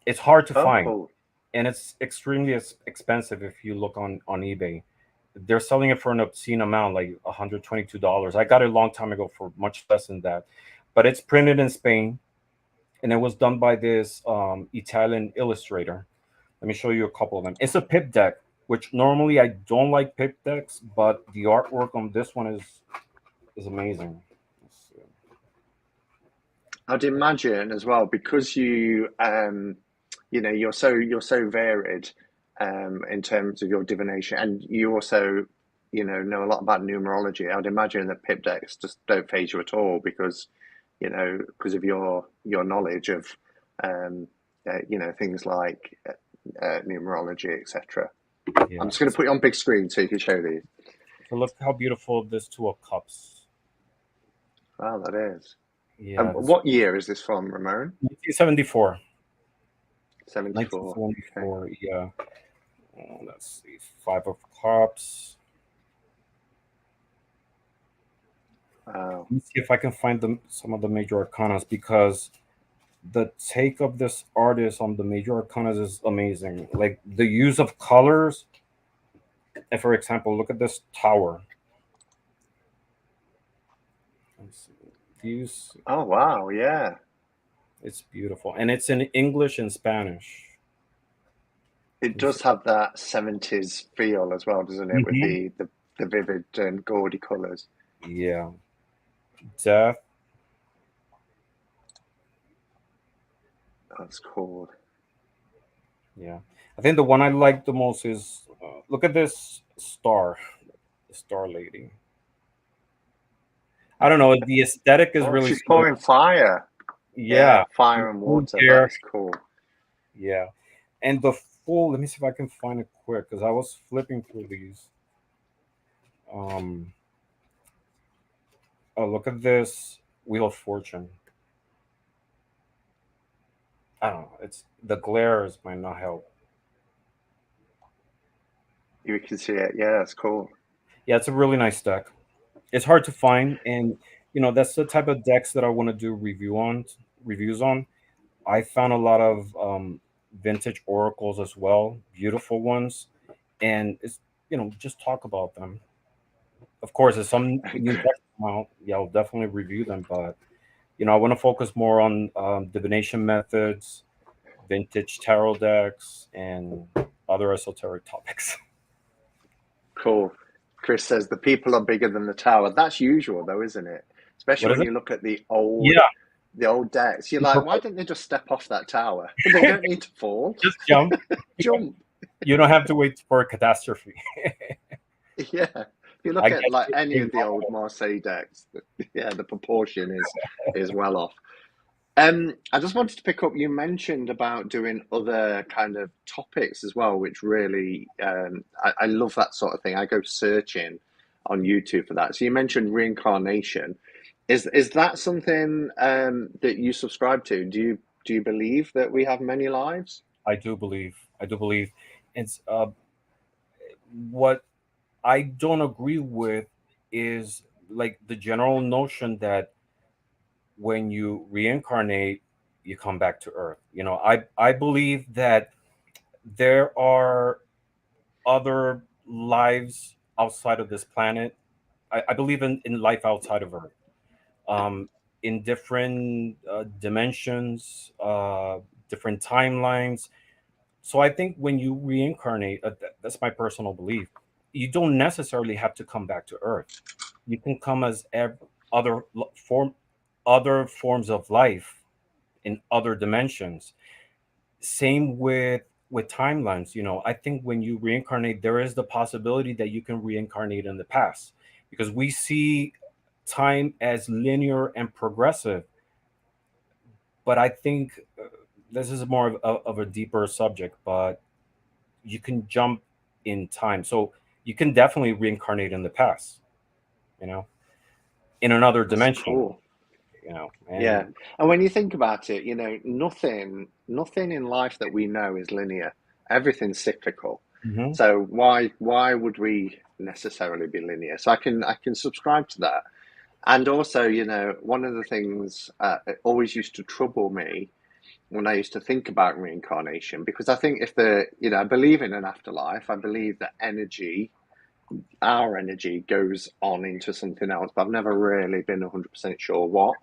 S2: It's hard to find,
S1: Oh,
S2: and it's extremely expensive if you look on eBay. They're selling it for an obscene amount, like $122. I got it a long time ago for much less than that. But it's printed in Spain, and it was done by this Italian illustrator. Let me show you a couple of them. It's a pip deck, which normally I don't like pip decks, but the artwork on this one is amazing. Let's see.
S1: I'd imagine as well because you're so varied in terms of your divination, and you also know a lot about numerology. I'd imagine that pip decks just don't phase you at all because of your knowledge of um, things like numerology, etc. I'm
S2: Yeah.
S1: just going to put you on big screen so you can show these.
S2: So look how beautiful this Two of Cups.
S1: Wow, that is.
S2: Yeah, this
S1: What year is this from, Ramon?
S2: 1974.
S1: 74. Okay.
S2: 1974. Yeah. Let's see. Five of Cups.
S1: Wow.
S2: Let me see if I can find some of the major arcanas because the take of this artist on the major arcanas is amazing. Like the use of colors. And for example, look at this tower. Let's see. These,
S1: Oh, wow. Yeah.
S2: it's beautiful, and it's in English and Spanish.
S1: It
S2: Let me see.
S1: does have that 70s feel as well, doesn't it? With
S2: Mhm.
S1: the vivid and gaudy colours.
S2: Yeah, death.
S1: That's cool.
S2: Yeah, I think the one I like the most is look at this star, the star lady. I don't know. The aesthetic is
S1: Oh,
S2: really
S1: she's
S2: similar.
S1: pouring fire.
S2: Yeah,
S1: Yeah, fire and
S2: blue
S1: water. That
S2: hair.
S1: is cool.
S2: Yeah, And the full, let me see if I can find it quick because I was flipping through these. Um, oh, look at this Wheel of Fortune. I don't know. It's the glares might not help.
S1: You can see it. Yeah, it's cool.
S2: Yeah, it's a really nice deck. It's hard to find, and that's the type of decks that I want to do reviews on. I found a lot of vintage oracles as well, beautiful ones, and it's just talk about them. Of course, if some new decks come out, yeah, I'll definitely review them. But I want to focus more on divination methods, vintage tarot decks, and other esoteric topics.
S1: Cool. Chris says the people are bigger than the tower. That's usual though, isn't it? Especially
S2: What is
S1: when
S2: it?
S1: you look at
S2: Yeah,
S1: the old decks. You're like, why didn't they just step off that tower? They don't need to fall.
S2: just jump.
S1: Jump.
S2: You don't have to wait for a catastrophe.
S1: Yeah. If you
S2: I
S1: look at
S2: guess
S1: like
S2: it's
S1: any
S2: being
S1: of the old Marseille decks, yeah, the proportion is well off. I just wanted to pick up, you mentioned about doing other kind of topics as well, which really, I love that sort of thing. I go searching on YouTube for that. So you mentioned reincarnation. Is that something that you subscribe to? Do you believe that we have many lives?
S2: I do believe. I do believe. It's what I don't agree with is like the general notion that when you reincarnate, you come back to Earth. I believe that there are other lives outside of this planet. I believe in life outside of Earth, um, in different dimensions, different timelines. So I think when you reincarnate, that's my personal belief. You don't necessarily have to come back to Earth. You can come as other other forms of life in other dimensions. Same with timelines. I think when you reincarnate, there is the possibility that you can reincarnate in the past because we see time as linear and progressive. But I think this is more of a deeper subject. But you can jump in time, so you can definitely reincarnate in the past. You know, in another
S1: That's
S2: dimension.
S1: cool. Yeah.
S2: And
S1: And when you think about it, nothing in life that we know is linear. Everything's cyclical.
S2: Mhm.
S1: So why would we necessarily be linear? So I can subscribe to that. And also, one of the things it always used to trouble me when I used to think about reincarnation, because I think I believe in an afterlife. I believe that our energy goes on into something else, but I've never really been 100% sure what.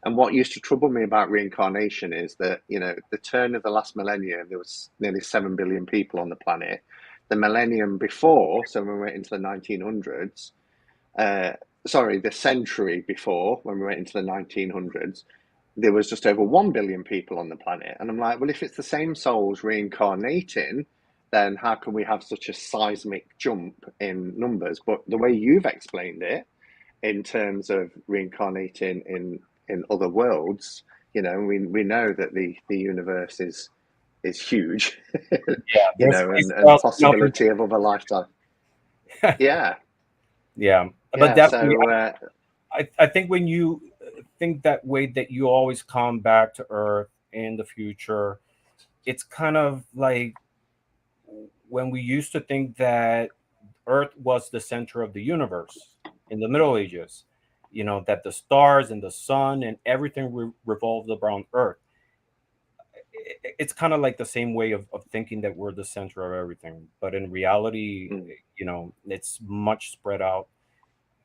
S1: And what used to trouble me about reincarnation is that, the turn of the last millennium, there was nearly 7 billion people on the planet. The millennium before, so when we went into the 1900s, uh, sorry, the century before, when we went into the 1900s, there was just over 1 billion people on the planet. And I'm like, well, if it's the same souls reincarnating, then how can we have such a seismic jump in numbers? But the way you've explained it, in terms of reincarnating in other worlds, we know that the universe is huge,
S2: yeah, there's space
S1: and
S2: for
S1: the
S2: us enough.
S1: possibility of other lifetime. Yeah,
S2: Yeah, but
S1: yeah.
S2: definitely,
S1: So
S2: I think when you think that way, that you always come back to Earth in the future, it's kind of like when we used to think that Earth was the center of the universe in the Middle Ages, that the stars and the sun and everything revolved around Earth. It's kind of like the same way of thinking that we're the center of everything. But in reality,
S1: mm,
S2: it's much spread out,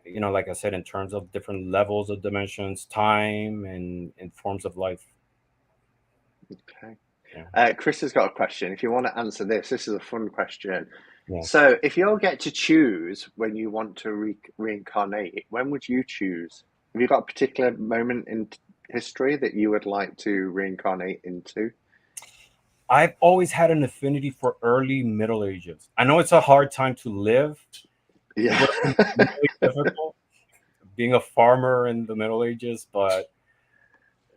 S2: like I said, in terms of different levels of dimensions, time, and forms of life.
S1: okay.
S2: Yeah.
S1: Chris has got a question. If you want to answer this is a fun question.
S2: Yeah.
S1: So, if you all get to choose when you want to reincarnate, when would you choose? Have you got a particular moment in history that you would like to reincarnate into?
S2: I've always had an affinity for early Middle Ages. I know it's a hard time to live. It
S1: Yeah.
S2: would have been really difficult being a farmer in the Middle Ages, but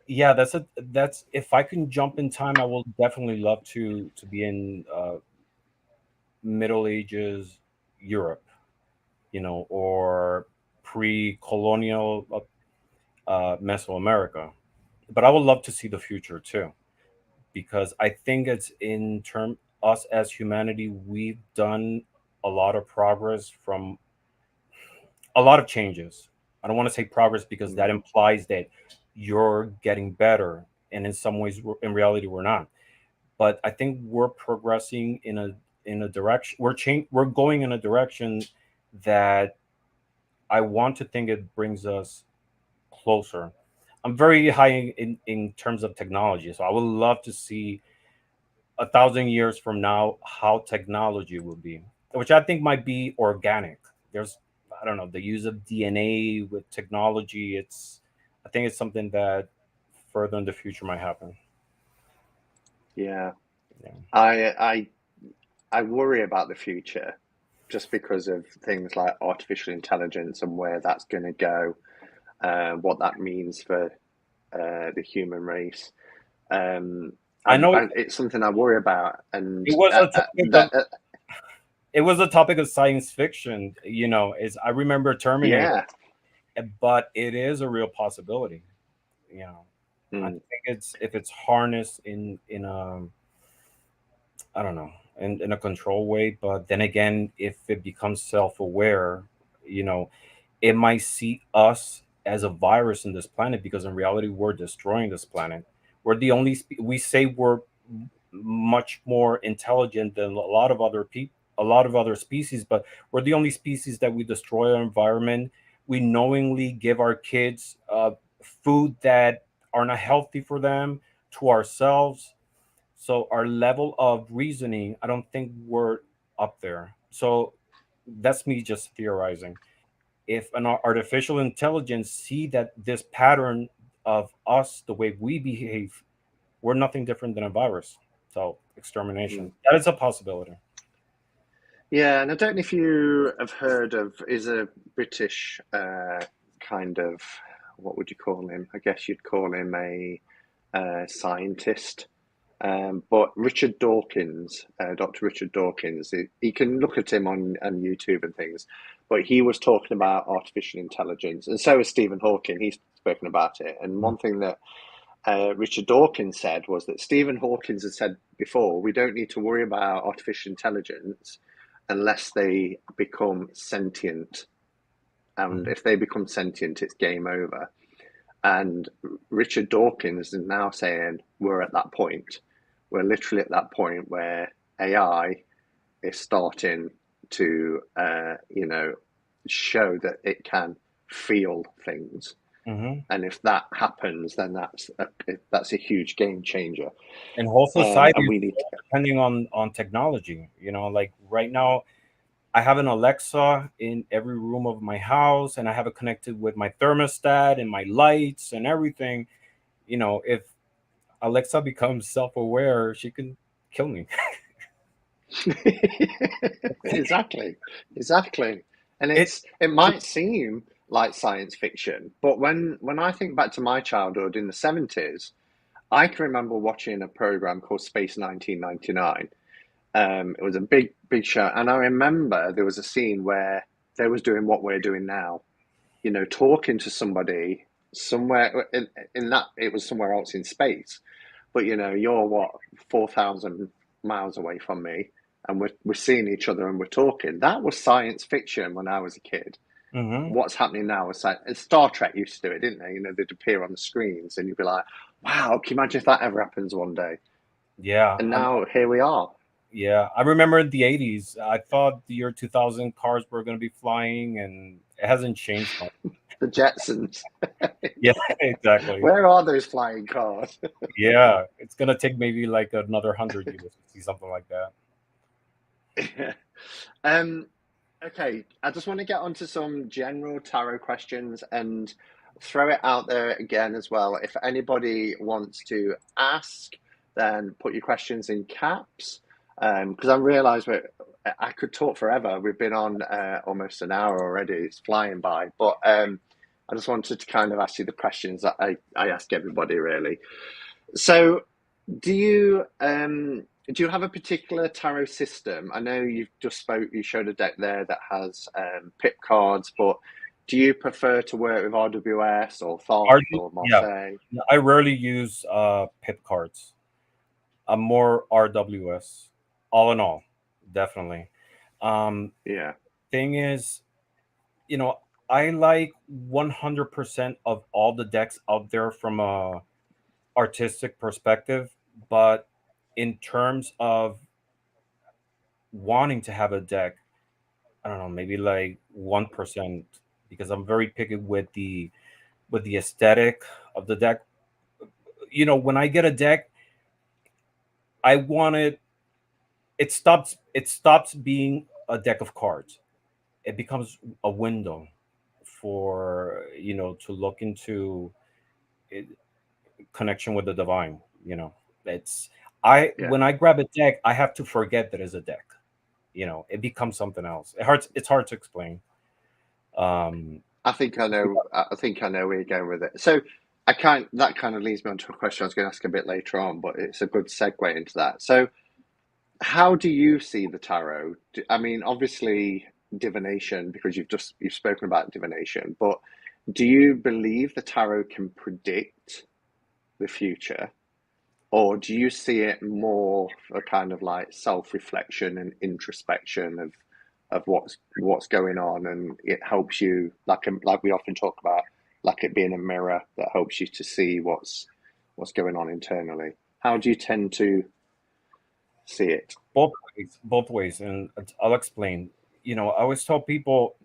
S2: Yeah, that's if I can jump in time, I will definitely love to be in Middle Ages Europe, or pre-colonial Mesoamerica. But I would love to see the future too, because I think it's in term us as humanity, we've done a lot of progress from a lot of changes. I don't want to say progress because
S1: Mm.
S2: that implies that you're getting better, and in some ways, in reality, we're not. But I think we're progressing in a direction. We're going in a direction that I want to think it brings us closer. I'm very high in terms of technology, so I would love to see 1,000 years from now how technology will be, which I think might be organic. There's, I don't know, the use of DNA with technology. I think it's something that further in the future might happen.
S1: Yeah,
S2: Yeah.
S1: I I worry about the future just because of things like artificial intelligence and where that's going to go, what that means for the human race. Um,
S2: I know
S1: it's something I worry about, and
S2: it was a topic of
S1: that
S2: it was a topic of science fiction. Is I remember Terminator,
S1: yeah.
S2: but it is a real possibility. You know, I
S1: Mm,
S2: think it's if it's harnessed in a, I don't know, in a control way. But then again, if it becomes self-aware, you know, it might see us as a virus in this planet, because in reality we're destroying this planet. We're the only we say we're much more intelligent than a lot of other species, but we're the only species that we destroy our environment. We knowingly give our kids food that are not healthy for them, to ourselves. So our level of reasoning, I don't think we're up there. So that's me just theorizing. If an artificial intelligence see that this pattern of us, the way we behave, we're nothing different than a virus. So extermination,
S1: mm.
S2: that is a possibility.
S1: Yeah, and I don't know if you have heard of is a British kind of what would you call him? I guess you'd call him a scientist. But Richard Dawkins, Dr. Richard Dawkins, he can look at him on YouTube and things, but he was talking about artificial intelligence, and so is Stephen Hawking. He's spoken about it. And one thing that Richard Dawkins said was that Stephen Hawkins had said before, we don't need to worry about artificial intelligence unless they become sentient. And
S2: Mhm.
S1: if they become sentient, it's game over. And Richard Dawkins is now saying we're at that point. We're literally at that point where AI is starting to, show that it can feel things.
S2: Mhm.
S1: And if that happens, then that's a huge game changer.
S2: And whole society
S1: And
S2: is
S1: we need to.
S2: depending on technology. Like right now, I have an Alexa in every room of my house, and I have it connected with my thermostat and my lights and everything. If Alexa becomes self-aware, she can kill me.
S1: Exactly, exactly. And
S2: It
S1: it might seem like science fiction, but when I think back to my childhood in the 70s, I can remember watching a program called Space 1999. It was a big show, and I remember there was a scene where they was doing what we're doing now, talking to somebody somewhere in that it was somewhere else in space, but you're what 4,000 miles away from me, and we're seeing each other and we're talking. That was science fiction when I was a kid.
S2: hmm
S1: What's happening now is like, and Star Trek used to do it, didn't they? They'd appear on the screens, and you'd be like, "Wow, can you imagine if that ever happens one day?"
S2: Yeah,
S1: And now here we are,
S2: yeah. I remember in the '80s, I thought the year 2000 cars were going to be flying, and it hasn't changed much.
S1: the Jetsons.
S2: Yeah, exactly.
S1: Where are those flying cars?
S2: Yeah, it's gonna take maybe like another 100 years to see something like that.
S1: um, okay, I just want to get onto some general tarot questions and throw it out there again as well. If anybody wants to ask, then put your questions in caps. Because I realise I could talk forever. We've been on almost an hour already. It's flying by. But I just wanted to kind of ask you the questions that I ask everybody really. So, do you have a particular tarot system? I know you showed a deck there that has pip cards, but do you prefer to work with RWS or
S2: Are
S1: Thoth
S2: you?
S1: or
S2: Yeah.
S1: Marseille?
S2: I rarely use pip cards. I'm more RWS. All in all, definitely. Um,
S1: Yeah,
S2: thing is, you know, I like 100% of all the decks out there from a artistic perspective, but in terms of wanting to have a deck, I don't know, maybe like 1%, because I'm very picky with the aesthetic of the deck. When I get a deck, I want it stops being a deck of cards. It becomes a window for to look into it, connection with the divine. It's I
S1: yeah.
S2: when I grab a deck, I have to forget that it's a deck. It becomes something else. It's hard to explain. um
S1: I think I know. I think I know where you're going with it. So that kind of leads me on to a question I was going to ask a bit later on, but it's a good segue into that. So, how do you see the tarot? I mean, obviously divination, because you've spoken about divination, but do you believe the tarot can predict the future, or do you see it more for kind of like self-reflection and introspection of what's going on, and it helps you like we often talk about, like it being a mirror that helps you to see what's going on internally? How do you tend to see it?
S2: both ways, and I'll explain. I always tell people,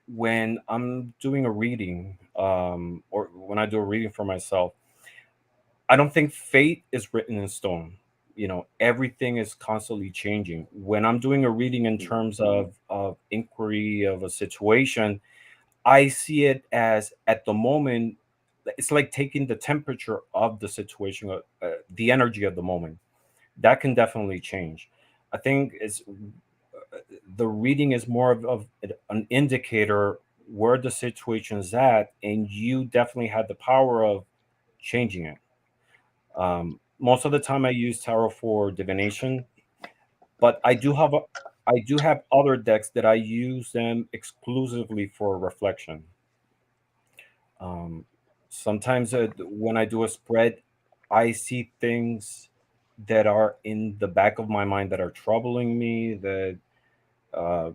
S2: when I'm doing a reading, or when I do a reading for myself, I don't think fate is written in stone. Everything is constantly changing. When I'm doing a reading in
S1: Mm.
S2: terms of inquiry of a situation, I see it as, at the moment, it's like taking the temperature of the situation, the energy of the moment. That can definitely change. I think the reading is more of an indicator where the situation is at, and you definitely had the power of changing it. Most of the time, I use tarot for divination, but I do have other decks that I use them exclusively for reflection. Um, Sometimes, when I do a spread, I see things that are in the back of my mind that are troubling me, uh,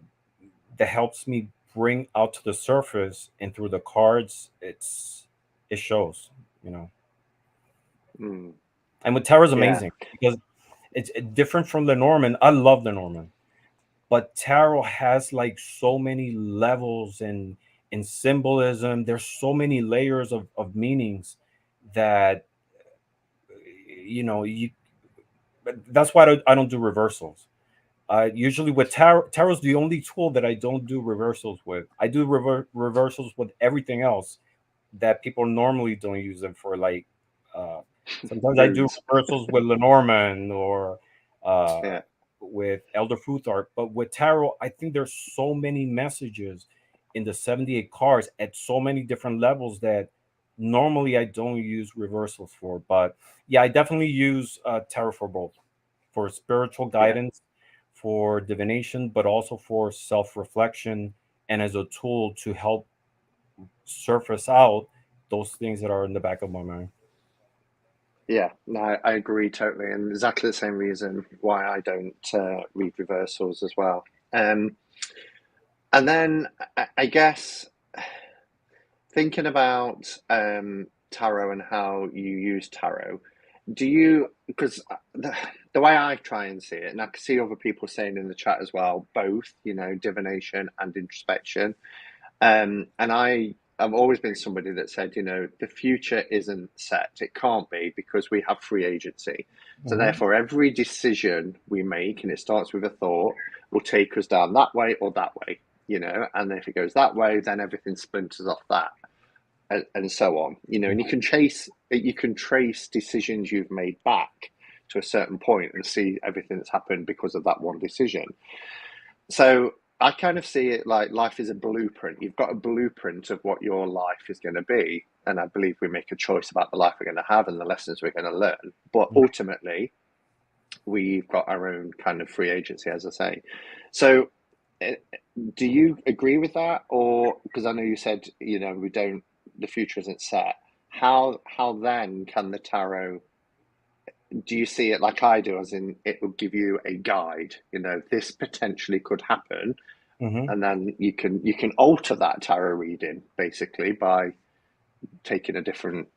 S2: that helps me bring out to the surface, and through the cards, it shows. You know,
S1: Mm.
S2: and with tarot is
S1: Yeah,
S2: amazing because it's different from the Norman. I love the Norman, but tarot has like so many levels and in symbolism. There's so many layers of meanings that you. That's why I don't do reversals. Usually with tarot's the only tool that I don't do reversals with. I do reversals with everything else that people normally don't use them for. Like, uh, sometimes I do
S1: runes.
S2: reversals with Lenormand, or uh,
S1: Yeah,
S2: with Elder Futhark. But with tarot, I think there's so many messages in the 78 cards at so many different levels that normally I don't use reversals for. But yeah, I definitely use tarot for both, for spiritual
S1: yeah,
S2: guidance, for divination, but also for self reflection, and as a tool to help surface out those things that are in the back of my mind.
S1: yeah. No, I agree totally, and exactly the same reason why I don't read reversals as well. Um, and then I guess thinking about tarot and how you use tarot, do you, because the way I try and see it, and I can see other people saying in the chat as well, both, divination and introspection. And I've always been somebody that said, the future isn't set. It can't be, because we have free agency. So
S2: Hmm.
S1: therefore, every decision we make, and it starts with a thought, will take us down that way or that way, and if it goes that way, then everything splinters off that, and so on, and you can trace decisions you've made back to a certain point and see everything that's happened because of that one decision. So I kind of see it like life is a blueprint. You've got a blueprint of what your life is going to be. And I believe we make a choice about the life we're going to have and the lessons we're going to learn. But ultimately, we've got our own kind of free agency, as I say. So, eh, do you agree with that? Or because I know you said, we don't, the future isn't set. How then can the tarot, do you see it like I do, as in it will give you a guide, this potentially could happen,
S2: Mm-hmm.
S1: and then you can alter that tarot reading basically by taking a different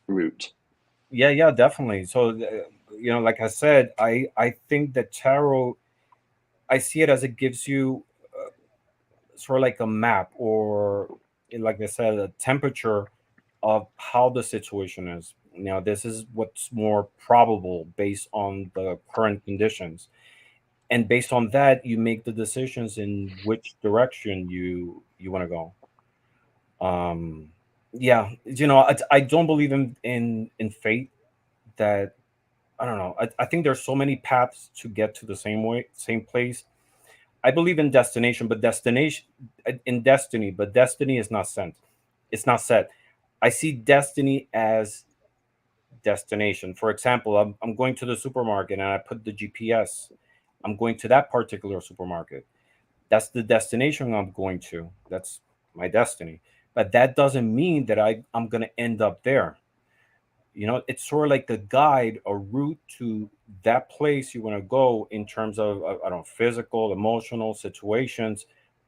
S1: route.
S2: Yeah, definitely. So, like I said, I think that tarot, I see it as it gives you sort of like a map, or like I said, a temperature of how the situation is. Now, this is what's more probable based on the current conditions, and based on that, you make the decisions in which direction you want to go. Um, yeah, I don't believe in fate. That I don't know. I think there's so many paths to get to the same place. I believe in destination, but destination in destiny, but destiny is not sent. It's not set. I see destiny as destination. For example, I'm going to the supermarket and I put the GPS. I'm going to that particular supermarket. That's the destination I'm going to. That's my destiny. But that doesn't mean that I'm going to end up there. It's sort of like a guide, a route to that place you want to go in terms of, I don't know, physical, emotional situations,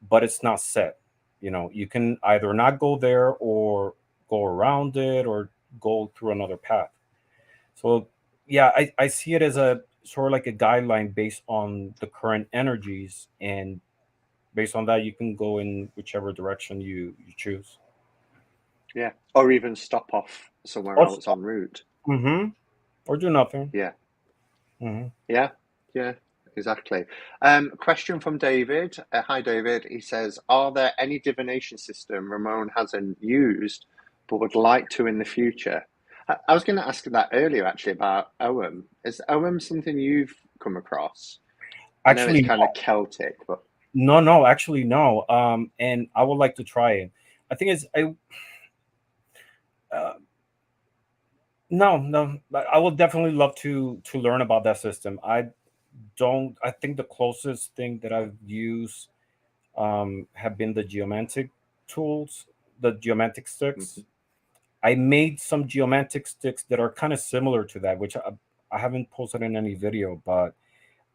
S2: but it's not set. You can either not go there or go around it or go through another path. So, yeah, I see it as a sort of like a guideline based on the current energies, and based on that, you can go in whichever direction you choose.
S1: Yeah, or even stop off somewhere
S2: Or
S1: else
S2: stop.
S1: en route.
S2: Mm-hmm. Or do nothing.
S1: Yeah,
S2: Mm-hmm.
S1: yeah, yeah, exactly. Question from David. Hi, David. He says, "Are there any divination system Ramon hasn't used but would like to in the future?" I was going to ask that earlier, actually, about Ogham. Is Ogham something you've come across? I know it's
S2: Actually,
S1: kind of Celtic, but
S2: no, actually, no. And I would like to try it. I think it's uh, no. I would definitely love to learn about that system. I don't. I think the closest thing that I've used have been the geomantic tools, the geomantic sticks.
S1: mhm.
S2: I made some geomantic sticks that are kind of similar to that, which I haven't posted in any video, but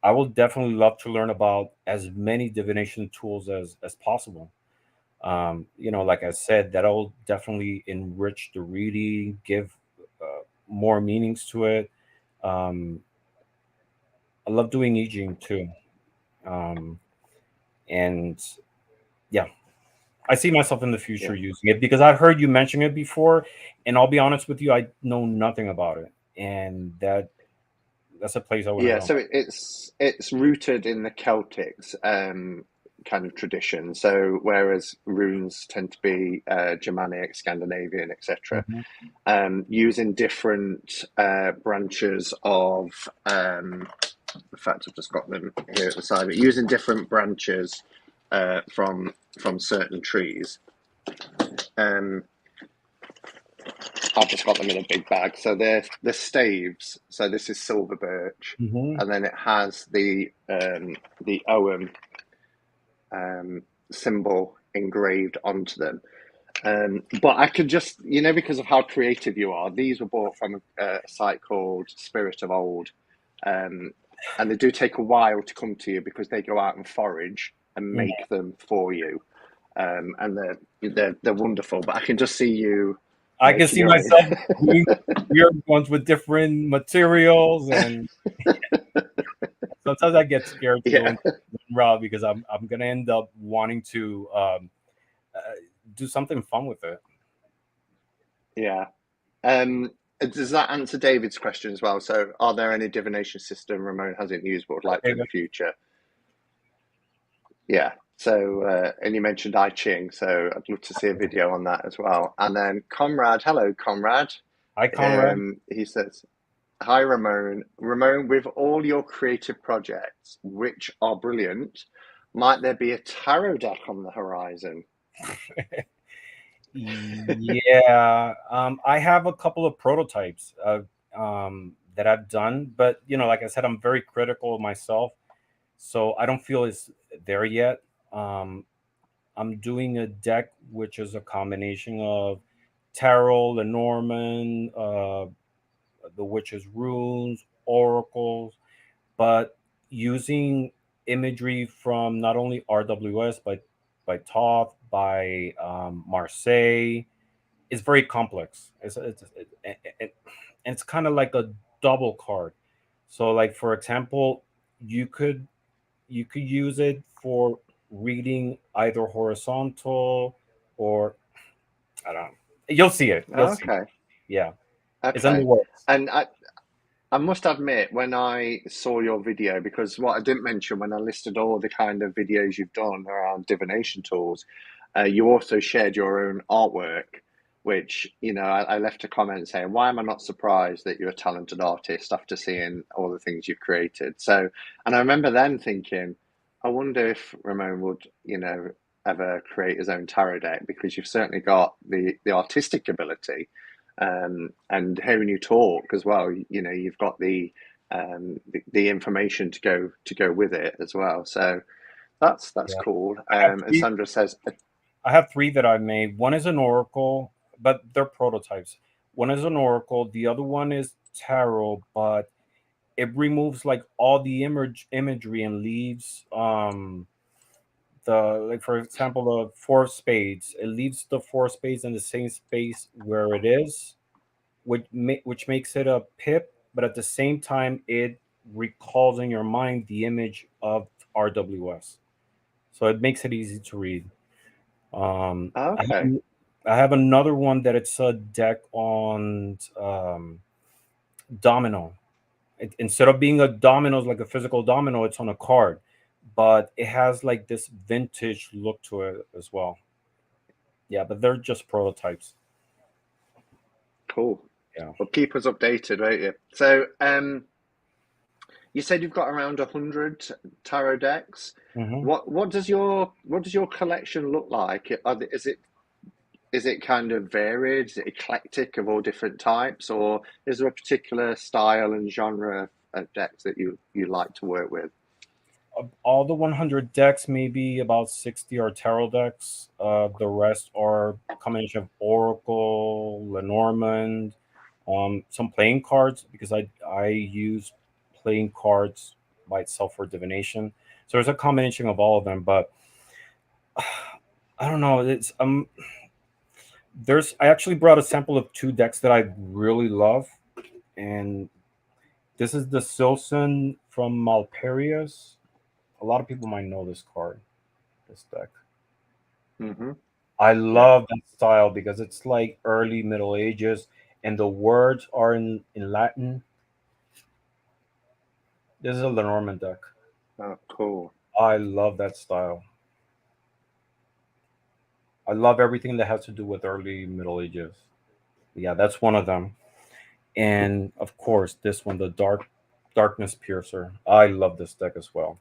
S2: I will definitely love to learn about as many divination tools as possible. Like I said, that'll definitely enrich the reading, give more meanings to it. Um, I love doing Ijing too. Um, and yeah, I see myself in the future
S1: Yeah.
S2: using it because I've heard you mention it before, and I'll be honest with you, I know nothing about it, and that's a place I want to
S1: Yeah,
S2: go.
S1: so it's rooted in the Celtics kind of tradition. So whereas runes tend to be Germanic, Scandinavian, etc.,
S2: Mhm.
S1: using different branches of, in fact, I've just got them here at the side, but using different branches from certain trees. Um, I've just got them in a big bag. So they're staves. So this is silver birch,
S2: Mhm.
S1: and then it has the Ogham symbol engraved onto them. But I could just, because of how creative you are, these were bought from a site called Spirit of Old, um, and they do take a while to come to you because they go out and forage and
S2: Yeah.
S1: make them for you, and they're wonderful. But I can just see you
S2: I can
S1: making
S2: see
S1: your own.
S2: myself doing weird ones with different materials, and sometimes I get scared to go
S1: Yeah,
S2: into one route because I'm gonna end up wanting to uh, do something fun with it.
S1: yeah. Does that answer David's question as well? So, are there any divination system Ramon hasn't used but would like to
S2: Okay,
S1: in the future? Yeah. So, and you mentioned I Ching, so I'd love to see a video on that as well. And then Conrad, hello, Conrad.
S2: hi Conrad.
S1: He says, "Hi, Ramon. Ramon, with all your creative projects, which are brilliant, Might there be a tarot deck on the horizon?
S2: Yeah, I have a couple of prototypes that I've done, but like I said, I'm very critical of myself, so I don't feel it's there yet. Um, I'm doing a deck which is a combination of tarot, Lenormand, the witch's runes, oracles, but using imagery from not only RWS but by Toth, by Marseille. It's very complex. And it's kind of like a double card. So, like for example, you could you could use it for reading either horizontal or I don't know. You'll see it. You'll see it.
S1: Okay,
S2: Yeah, it's in the
S1: okay.
S2: works.
S1: And I must admit, when I saw your video, because what I didn't mention when I listed all the kind of videos you've done around divination tools, you also shared your own artwork, which, I left a comment saying, why am I not surprised that you're a talented artist after seeing all the things you've created? So, and I remember then thinking, I wonder if Ramon would, ever create his own tarot deck, because you've certainly got the artistic ability, and hearing you talk as well, you've got the information to go with it as well. So that's
S2: Yeah,
S1: cool.
S2: I have
S1: And
S2: three.
S1: Sandra says,
S2: I have three that I made. One is an oracle, but they're prototypes. One is an oracle. The other one is tarot, but it removes like all the imagery and leaves the like for example the four of spades. It leaves the four of spades in the same space where it is, which makes it a pip, but at the same time it recalls in your mind the image of RWS. So it makes it easy to read. I
S1: okay,
S2: have, I have another one that it's a deck on domino. Instead of being a domino, like a physical domino, it's on a card, but it has like this vintage look to it as well. Yeah, but they're just prototypes.
S1: cool.
S2: Yeah.
S1: Well, keep us updated, won't you? So, you said you've got around 100 tarot decks.
S2: hmm
S1: What does your collection look like? Is it kind of varied? Is it eclectic of all different types, or is there a particular style and genre of decks that you like to work with?
S2: Of all the 100 decks, maybe about 60 are tarot decks. The rest are a combination of Oracle, Lenormand, some playing cards because I use playing cards by itself for divination. So there's a combination of all of them, but I don't know. It's there's I actually brought a sample of two decks that I really love, and this is the Silson from Malparius. A lot of people might know this card, this deck.
S1: Hmm.
S2: I
S1: Yeah.
S2: love that style because it's like early Middle Ages, and the words are in Latin. This is a Lenormand deck.
S1: Oh, cool.
S2: I love that style. I love everything that has to do with early Middle Ages. Yeah, that's one of them. And of course, this one, the Darkness Piercer. I love this deck as well.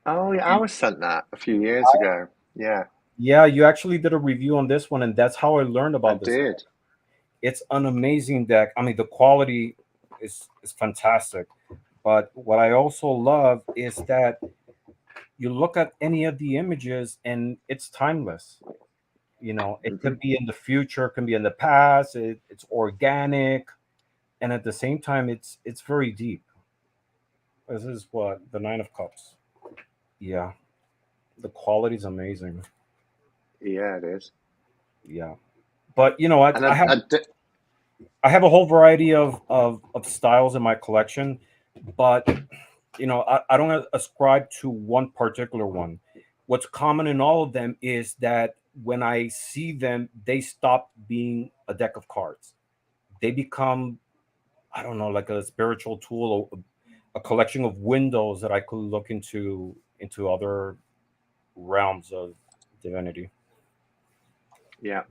S1: Oh, yeah, I was sent that a few years ago. Yeah,
S2: Yeah, you actually did a review on this one, and that's how I learned
S1: I
S2: about this.
S1: did.
S2: It's an amazing deck. I mean, the quality is fantastic. But what I also love is that you look at any of the images and it's timeless. It
S1: Hmm.
S2: could be in the future, it can be in the past. It's organic, and at the same time, it's very deep. This is what the Nine of Cups. Yeah, the quality is amazing.
S1: Yeah, it is.
S2: Yeah, but you know what?
S1: And
S2: I have I have a whole variety of styles in my collection, but I don't ascribe to one particular one. What's common in all of them is that when I see them, they stop being a deck of cards. They become, I don't know, like a spiritual tool, or a collection of windows that I could look into other realms of divinity.
S1: yeah.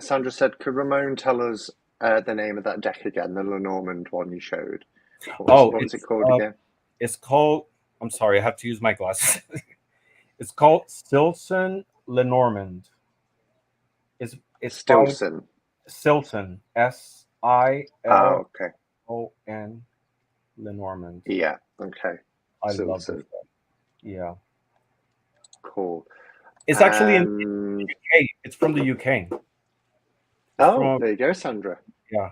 S1: Sandra said, could Ramon tell us the name of that deck again, the Lenormand one you showed? What was
S2: Oh,
S1: what was it
S2: it's
S1: called again?
S2: it's called. I'm sorry, I have to use my glasses. It's called Stilson Lenormand. It's by
S1: Stilson.
S2: Silton,
S1: Ah,
S2: Silon
S1: okay.
S2: Lenormand.
S1: Yeah. Okay.
S2: I love this
S1: Stilson.
S2: stuff. Yeah,
S1: Cool.
S2: it's actually in
S1: Um.
S2: UK. It's from the UK. It's
S1: Oh,
S2: from
S1: there you go, Sandra.
S2: yeah.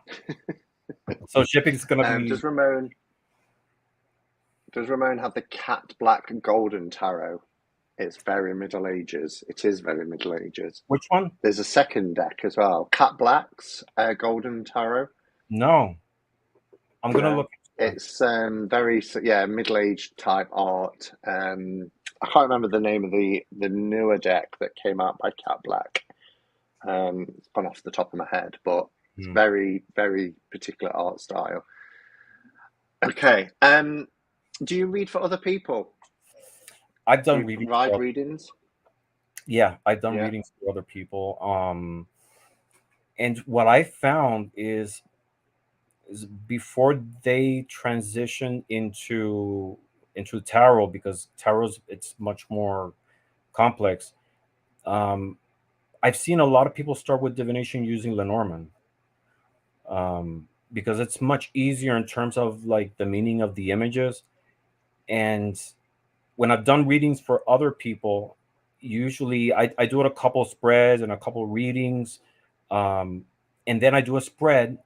S2: So shipping is gonna
S1: Um.
S2: be
S1: Does Ramon does Ramon have the cat black golden tarot? It's very Middle Ages. It is very Middle Ages.
S2: which one?
S1: There's a second deck as well. Cat Black's Golden Tarot.
S2: No, I'm gonna
S1: No,
S2: look into it.
S1: it's very middle-aged type art. I can't remember the name of the newer deck that came out by Cat Black. It's gone off the top of my head, but it's
S2: Hmm.
S1: very very particular art style. Okay. Do you read for other people?
S2: I've
S1: Do
S2: done
S1: you
S2: readings
S1: provide
S2: for
S1: readings?
S2: yeah, I've done
S1: Yeah.
S2: readings for other people. And what I found is before they transition into tarot, because tarot's it's much more complex. Um, I've seen a lot of people start with divination using Lenormand, because it's much easier in terms of like the meaning of the images. And when I've done readings for other people, usually I do it a couple spreads and a couple readings, um, and then I do a spread.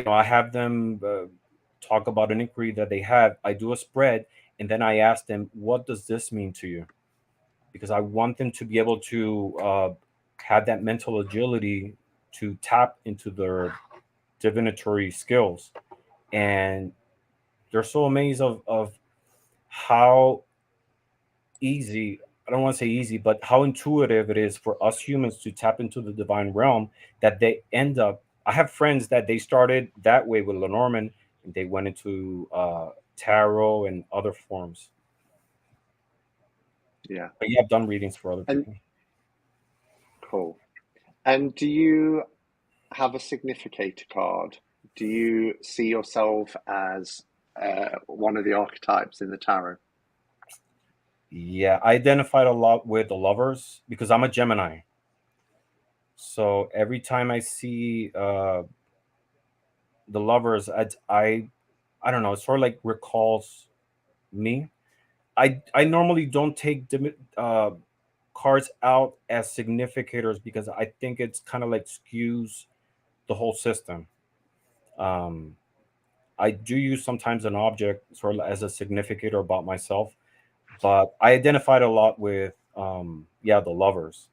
S2: I have them talk about an inquiry that they have. I do a spread, and then I ask them, "What does this mean to you?" Because I want them to be able to have that mental agility to tap into their divinatory skills, and they're so amazed of how easy, I don't want to say easy, but how intuitive it is for us humans to tap into the divine realm, that they end up, I have friends that they started that way with Lenormand, and they went into tarot and other forms.
S1: Yeah.
S2: But yeah, I've done readings for other
S1: And
S2: people.
S1: cool. And do you have a significator card? Do you see yourself as one of the archetypes in the tarot?
S2: Yeah, I identified a lot with the lovers because I'm a Gemini. So every time I see the lovers, I don't know, it sort of like recalls me. I normally don't take cards out as significators because I think it's kind of like skews the whole system. Um, I do use sometimes an object sort of as a significator about myself, but I identified a lot with yeah, the lovers.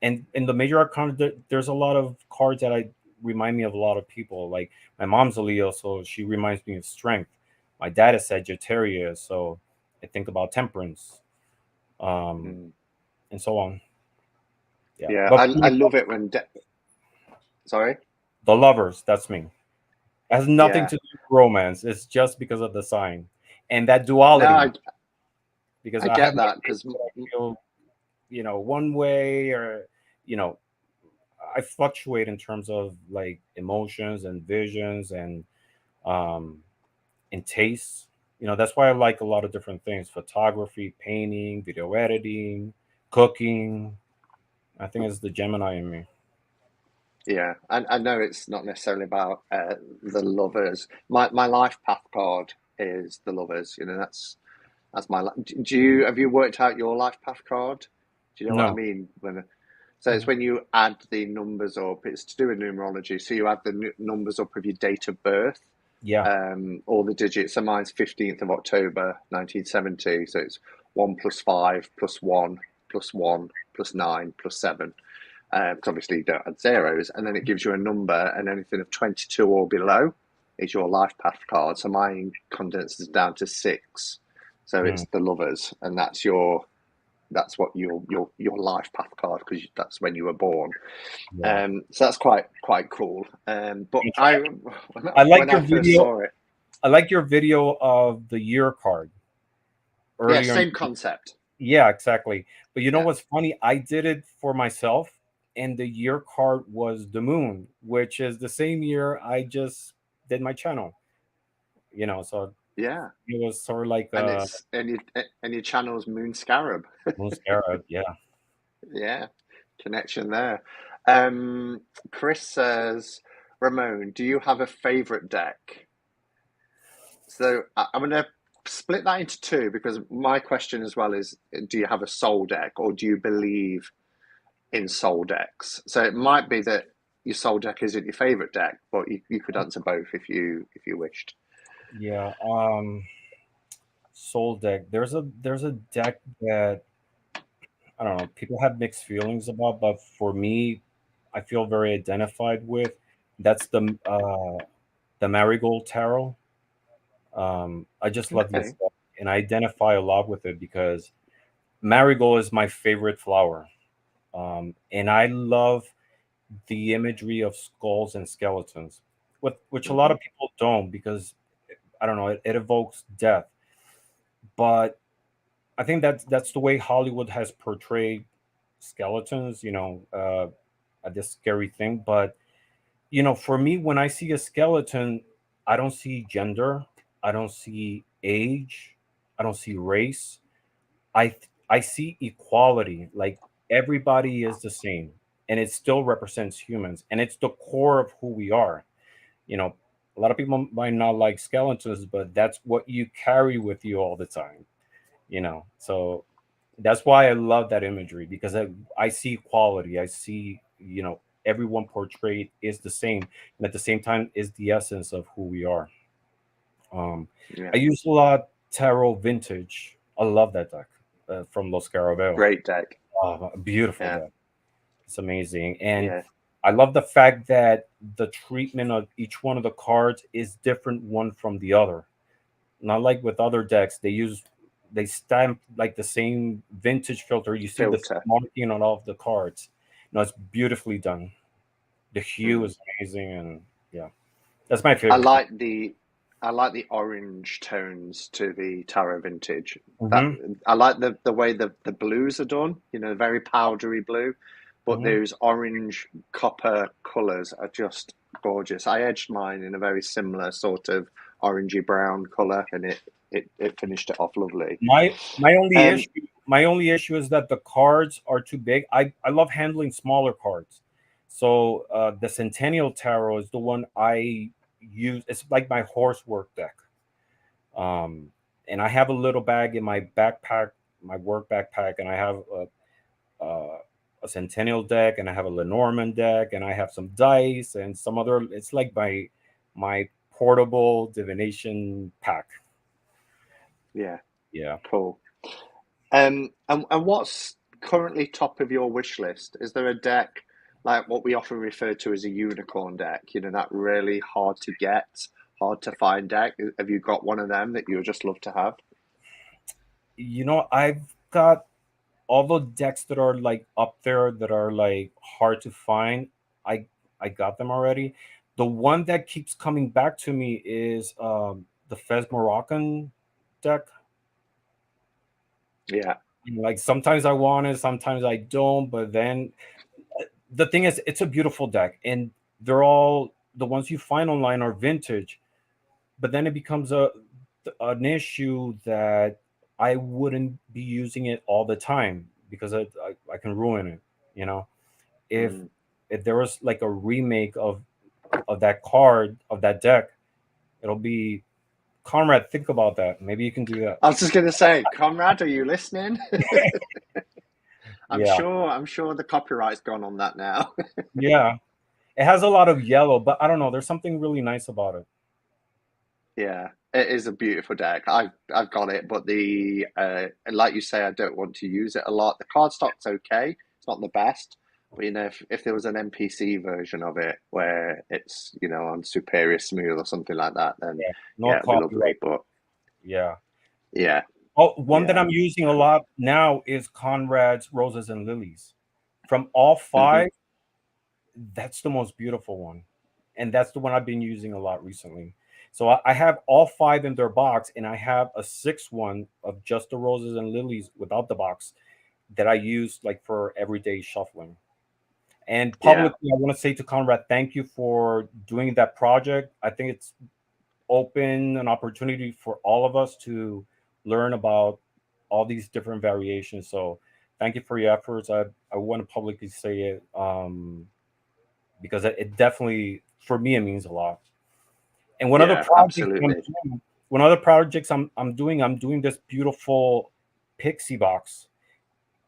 S2: And in the major arcana, there's a lot of cards that I remind me of a lot of people. Like my mom's a Leo, so she reminds me of strength. My dad is Sagittarius, so I think about temperance, um,
S1: Mm.
S2: and so on. Yeah,
S1: Yeah,
S2: but
S1: I love it when sorry.
S2: the lovers, that's me. It has nothing
S1: Yeah.
S2: to do with romance. It's just because of the sign and that
S1: No,
S2: duality. Because
S1: I
S2: I have
S1: get
S2: my
S1: that
S2: days
S1: because
S2: that I feel, one way, or you know, I fluctuate in terms of like emotions and visions um and tastes. That's why I like a lot of different things: photography, painting, video editing, cooking. I think it's the Gemini in me.
S1: yeah, I know it's not necessarily about the lovers. My life path card is the lovers. That's my. Do you have you worked out your life path card? Do you know what I
S2: No.
S1: mean? So it's when you add the numbers up. It's to do with numerology. So you add the numbers up of your date of birth,
S2: Yeah.
S1: all the digits. So mine's 15th of October 1970. So it's 1 plus 5 plus 1 plus 9 plus 7. Because obviously you don't add zeros, and then it gives you a number, and anything of 22 or below is your life path card. So mine condenses down to 6. So
S2: Mm,
S1: it's the lovers, and that's what your life path card, because that's when you were born.
S2: yeah.
S1: So that's quite cool. But
S2: Interesting. I
S1: when
S2: like
S1: I
S2: your
S1: first
S2: video.
S1: saw it,
S2: I like your video of the year card
S1: yeah,
S2: earlier.
S1: same concept.
S2: Yeah, exactly. But you know
S1: Yeah.
S2: what's funny? I did it for myself, and the year card was the moon, which is the same year I just did my channel. So
S1: Yeah,
S2: It was sort of like
S1: and it's and your channel's Moon Scarab.
S2: Moon Scarab. Yeah.
S1: Yeah, connection there. Um, Chris says, Ramon, do you have a favorite deck? So I'm going to split that into two because my question as well is, do you have a soul deck or do you believe in soul decks? So it might be that your soul deck isn't your favorite deck, but you could answer both if you wished.
S2: Yeah. Soul deck. There's a deck that I don't know. People have mixed feelings about, but for me, I feel very identified with. That's the Marigold Tarot. I just love this
S1: Okay.
S2: stuff, and I identify a lot with it because Marigold is my favorite flower, and I love the imagery of skulls and skeletons, which a lot
S1: Hmm.
S2: of people don't because I don't know. It evokes death, but I think that's the way Hollywood has portrayed skeletons. This scary thing. But for me, when I see a skeleton, I don't see gender, I don't see age, I don't see race. I see equality. Like everybody is the same, and it still represents humans, and it's the core of who we are. You know, a lot of people might not like skeletons, but that's what you carry with you all the time. So that's why I love that imagery because I see equality. I see, everyone portrayed is the same, and at the same time is the essence of who we are.
S1: Yeah.
S2: I use a lot tarot vintage. I love that deck from Los Carabeo.
S1: Great deck.
S2: Beautiful
S1: Yeah.
S2: deck. It's amazing, and
S1: Yeah.
S2: I love the fact that the treatment of each one of the cards is different one from the other. Not like with other decks, they stamp like the same vintage filter. You see the
S1: Filter.
S2: marking on all of the cards. No, it's beautifully done. The hue
S1: Mm.
S2: is amazing, and yeah, that's my
S1: I
S2: favorite.
S1: like the I like the orange tones to the Tarot Vintage. That
S2: Hmm.
S1: I like the way the blues are done, very powdery blue, but
S2: Hmm.
S1: those orange copper colours are just gorgeous. I edged mine in a very similar sort of orangey brown colour and it finished it off lovely.
S2: My
S1: Um
S2: my only issue is that the cards are too big. I love handling smaller cards, so the Centennial Tarot is the one I use. It's like my horse work deck. Um, and I have a little bag in my backpack, my work backpack, and I have a Centennial deck, and I have a Lenormand deck, and I have some dice and some other. It's like my portable divination pack.
S1: yeah,
S2: Yeah.
S1: cool. And what's currently top of your wish list? Is there a deck like what we often refer to as a unicorn deck? That really hard to get, hard to find deck. Have you got one of them that you would just love to have?
S2: I've got all the decks that are like up there that are like hard to find. I got them already. The one that keeps coming back to me is the Fez Moroccan deck.
S1: Yeah,
S2: Like sometimes I want it, sometimes I don't. But then the thing is, it's a beautiful deck, and they're all the ones you find online are vintage. But then it becomes an issue that I wouldn't be using it all the time because I can ruin it. You know, if
S1: mm.
S2: if there was like a remake of that card of that deck, it'll be Conrad. Think about that. Maybe you can do that.
S1: I was just gonna say, Conrad, are you listening? I'm
S2: Yeah,
S1: sure. I'm sure the copyright's gone on that now.
S2: yeah. It has a lot of yellow, but I don't know. There's something really nice about it.
S1: Yeah, it is a beautiful deck. I've got it, but the like you say, I don't want to use it a lot. The card stock's okay. It's not the best, but if there was an NPC version of it where it's on Superior Smooth or something like that, then
S2: Yeah, no
S1: yeah, it'd be
S2: copyright.
S1: lovely. But
S2: Yeah.
S1: yeah,
S2: Oh, one that
S1: yeah,
S2: I'm using a
S1: cool.
S2: lot now is Conrad's Roses and Lilies. From all
S1: Hmm.
S2: five, that's the most beautiful one. And that's the one I've been using a lot recently. So I have all five in their box, and I have a sixth one of just the Roses and Lilies without the box that I use like for everyday shuffling. And
S1: Yeah,
S2: publicly, I want to say to Conrad, thank you for doing that project. I think it's open an opportunity for all of us to learn about all these different variations. So thank you for your efforts. I want to publicly say it, because it definitely, for me, it means a lot. And
S1: Yeah, absolutely.
S2: one other projects I'm doing this beautiful pixie box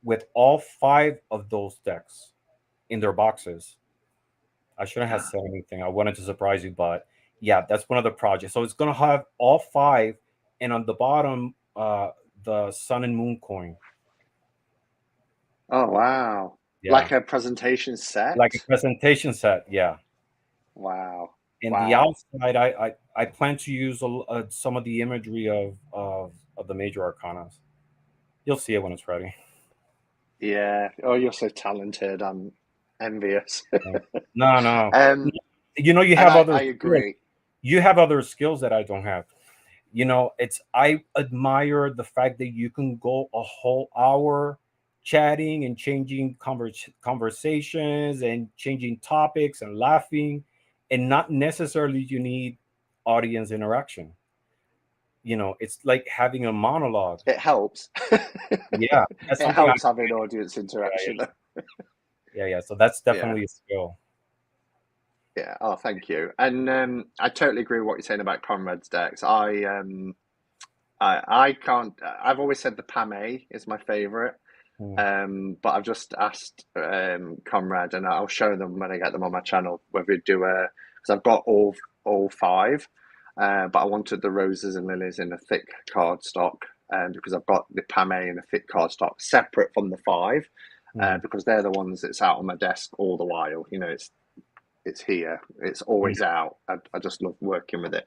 S2: with all five of those decks in their boxes. I shouldn't have said anything. I wanted to surprise you, but yeah, that's one of the projects. So it's gonna have all five, and on the bottom, the sun and moon coin.
S1: Oh, wow.
S2: Yeah,
S1: Like a presentation
S2: like a
S1: set?
S2: presentation set. Yeah,
S1: Wow.
S2: and the
S1: Wow.
S2: outside, I plan to use some of the imagery of the major arcanas. You'll see it when it's ready.
S1: Yeah. Oh, you're so talented. I'm envious.
S2: No, no.
S1: Um,
S2: You know, you
S1: and
S2: have other
S1: I
S2: skills.
S1: agree.
S2: You have other skills that I don't have. You know, it's I admire the fact that you can go a whole hour chatting and changing conversations and changing topics and laughing, and not necessarily you need audience interaction. You know, it's like having a monologue.
S1: It helps.
S2: Yeah, that's
S1: It
S2: something I
S1: helps having audience
S2: yeah,
S1: interaction.
S2: yeah. So that's
S1: Yeah.
S2: definitely a skill.
S1: Yeah. Oh, thank you. And I totally agree with what you're saying about Conrad's decks. I can't. I've always said the Pame is my favorite.
S2: Hmm.
S1: But I've just asked Conrad, and I'll show them when I get them on my channel whether we do a because I've got all five, but I wanted the roses and lilies in a thick cardstock, because I've got the Pame in a thick cardstock separate from the five,
S2: Hmm.
S1: because they're the ones that's out on my desk all the while. You know, it's here, it's
S2: Hmm.
S1: always out. I just love working with it,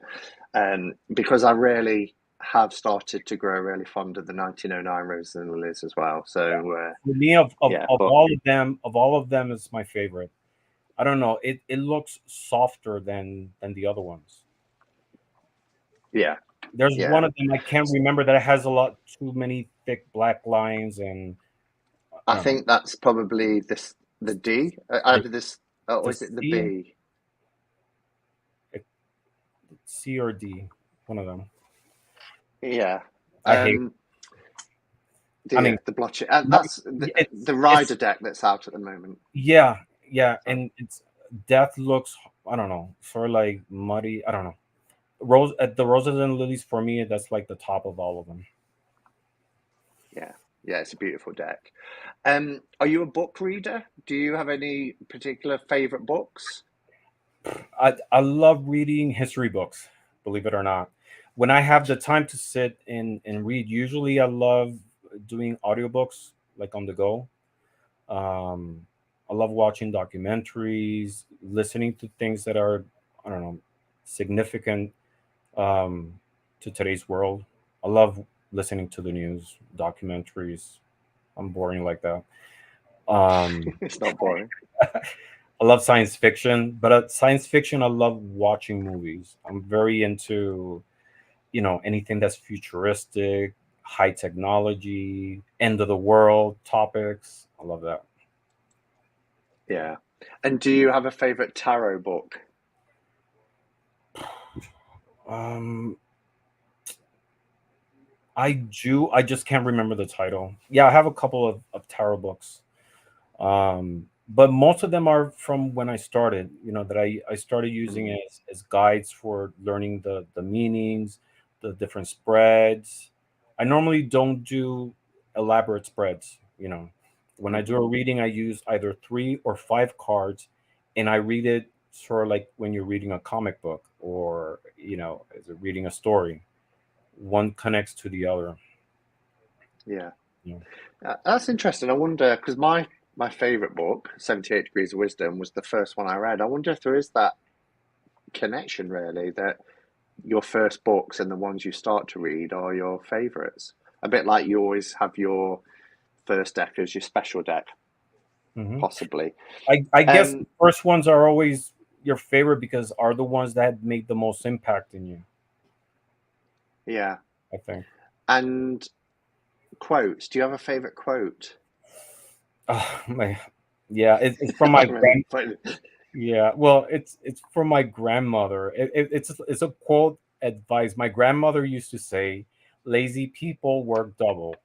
S1: because I really have started to grow really fond of the 1909 roses and lilies as well. So
S2: For me,
S1: yeah,
S2: of
S1: but
S2: all of them, is my favorite. I don't know. It looks softer than the other ones.
S1: yeah,
S2: There's
S1: yeah.
S2: one of them I can't remember that has a lot too many thick black lines, and I
S1: I
S2: don't know.
S1: think that's probably this the D,
S2: The,
S1: either this or
S2: the
S1: is it the
S2: C,
S1: B?
S2: C or D, one of them.
S1: Yeah.
S2: I hate.
S1: Um,
S2: I mean,
S1: the blotchy.
S2: not,
S1: That's the
S2: it's
S1: rider deck that's out at the moment.
S2: yeah, yeah,
S1: So
S2: and it's death looks. I don't know, sort of like muddy. I don't know. Rose at the roses and lilies for me. That's like the top of all of them.
S1: yeah, yeah, it's a beautiful deck. Are you a book reader? Do you have any particular favorite books?
S2: I love reading history books, believe it or not. When I have the time to sit and read, usually I love doing audiobooks like on the go. Um, I love watching documentaries, listening to things that are, I don't know, significant, um, to today's world. I love listening to the news, documentaries. I'm boring like that. Um,
S1: It's not boring.
S2: I love science fiction, but science fiction, I love watching movies. I'm very into, anything that's futuristic, high technology, end of the world topics. I love that.
S1: Yeah. And do you have a favorite tarot book?
S2: Um, I do. I just can't remember the title. Yeah, I have a couple of tarot books. But most of them are from when I started, that I started using
S1: Mm,
S2: as guides for learning the meanings, the different spreads. I normally don't do elaborate spreads. When I do
S1: mhm.
S2: a reading, I use either 3 or 5 cards, and I read it sort of like when you're reading a comic book, or as a reading a story. One connects to the other.
S1: Yeah.
S2: You know.
S1: That's interesting. I wonder because my favorite book, 78 Degrees of Wisdom, was the first one I read. I wonder if there is that connection really that your first books and the ones you start to read are your favorites. A bit like you always have your first deck as your special deck,
S2: Mhm.
S1: possibly.
S2: I guess the
S1: Um,
S2: first ones are always your favorite because are the ones that made the most impact in you.
S1: yeah.
S2: I think.
S1: And quotes. Do you have a favorite quote?
S2: Oh, my, yeah, it's from my
S1: I mean,
S2: grand. Yeah, well, it's from my grandmother. It's a quote advice. My grandmother used to say, lazy people work double.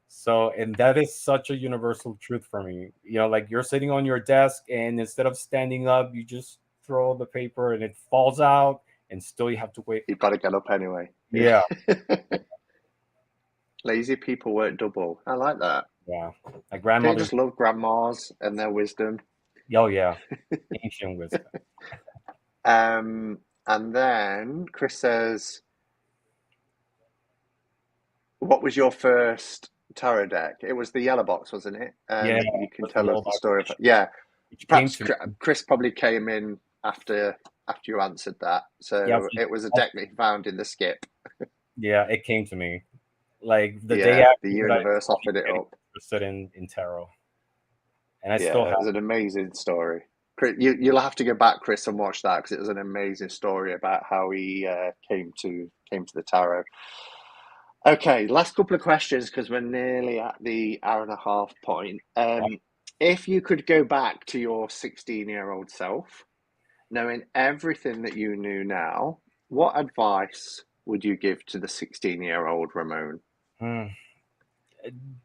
S2: So, and that is such a universal truth for me. Like you're sitting on your desk, and instead of standing up, you just throw the paper and it falls out, and still you have to wait.
S1: You've got to get up anyway. Yeah.
S2: Yeah,
S1: Lazy people work double. I like that.
S2: yeah. My
S1: Don't you
S2: grandmother.
S1: just love grandmas and their wisdom?
S2: Oh yeah, ancient wisdom.
S1: And then Chris says, what was your first tarot deck? It was the yellow box, wasn't it?
S2: Yeah,
S1: You can
S2: with the
S1: tell us
S2: yellow
S1: the
S2: box,
S1: story of
S2: which,
S1: it. Yeah,
S2: which came
S1: perhaps
S2: to me.
S1: Chris probably came in after you answered that.
S2: Yeah,
S1: So it was a deck that he found in the skip.
S2: yeah, it came to me like the day
S1: Yeah, the
S2: after that. I
S1: universe
S2: started
S1: offered it
S2: getting
S1: up.
S2: interested in tarot, and I still
S1: Yeah,
S2: have.
S1: it was an amazing story. You'll have to go back, Chris, and watch that because it was an amazing story about how he came to the tarot. Okay, last couple of questions because we're nearly at the hour and a half point. If you could go back to your 16-year-old self, knowing everything that you knew now, what advice would you give to the 16-year-old Ramon?
S2: Hmm.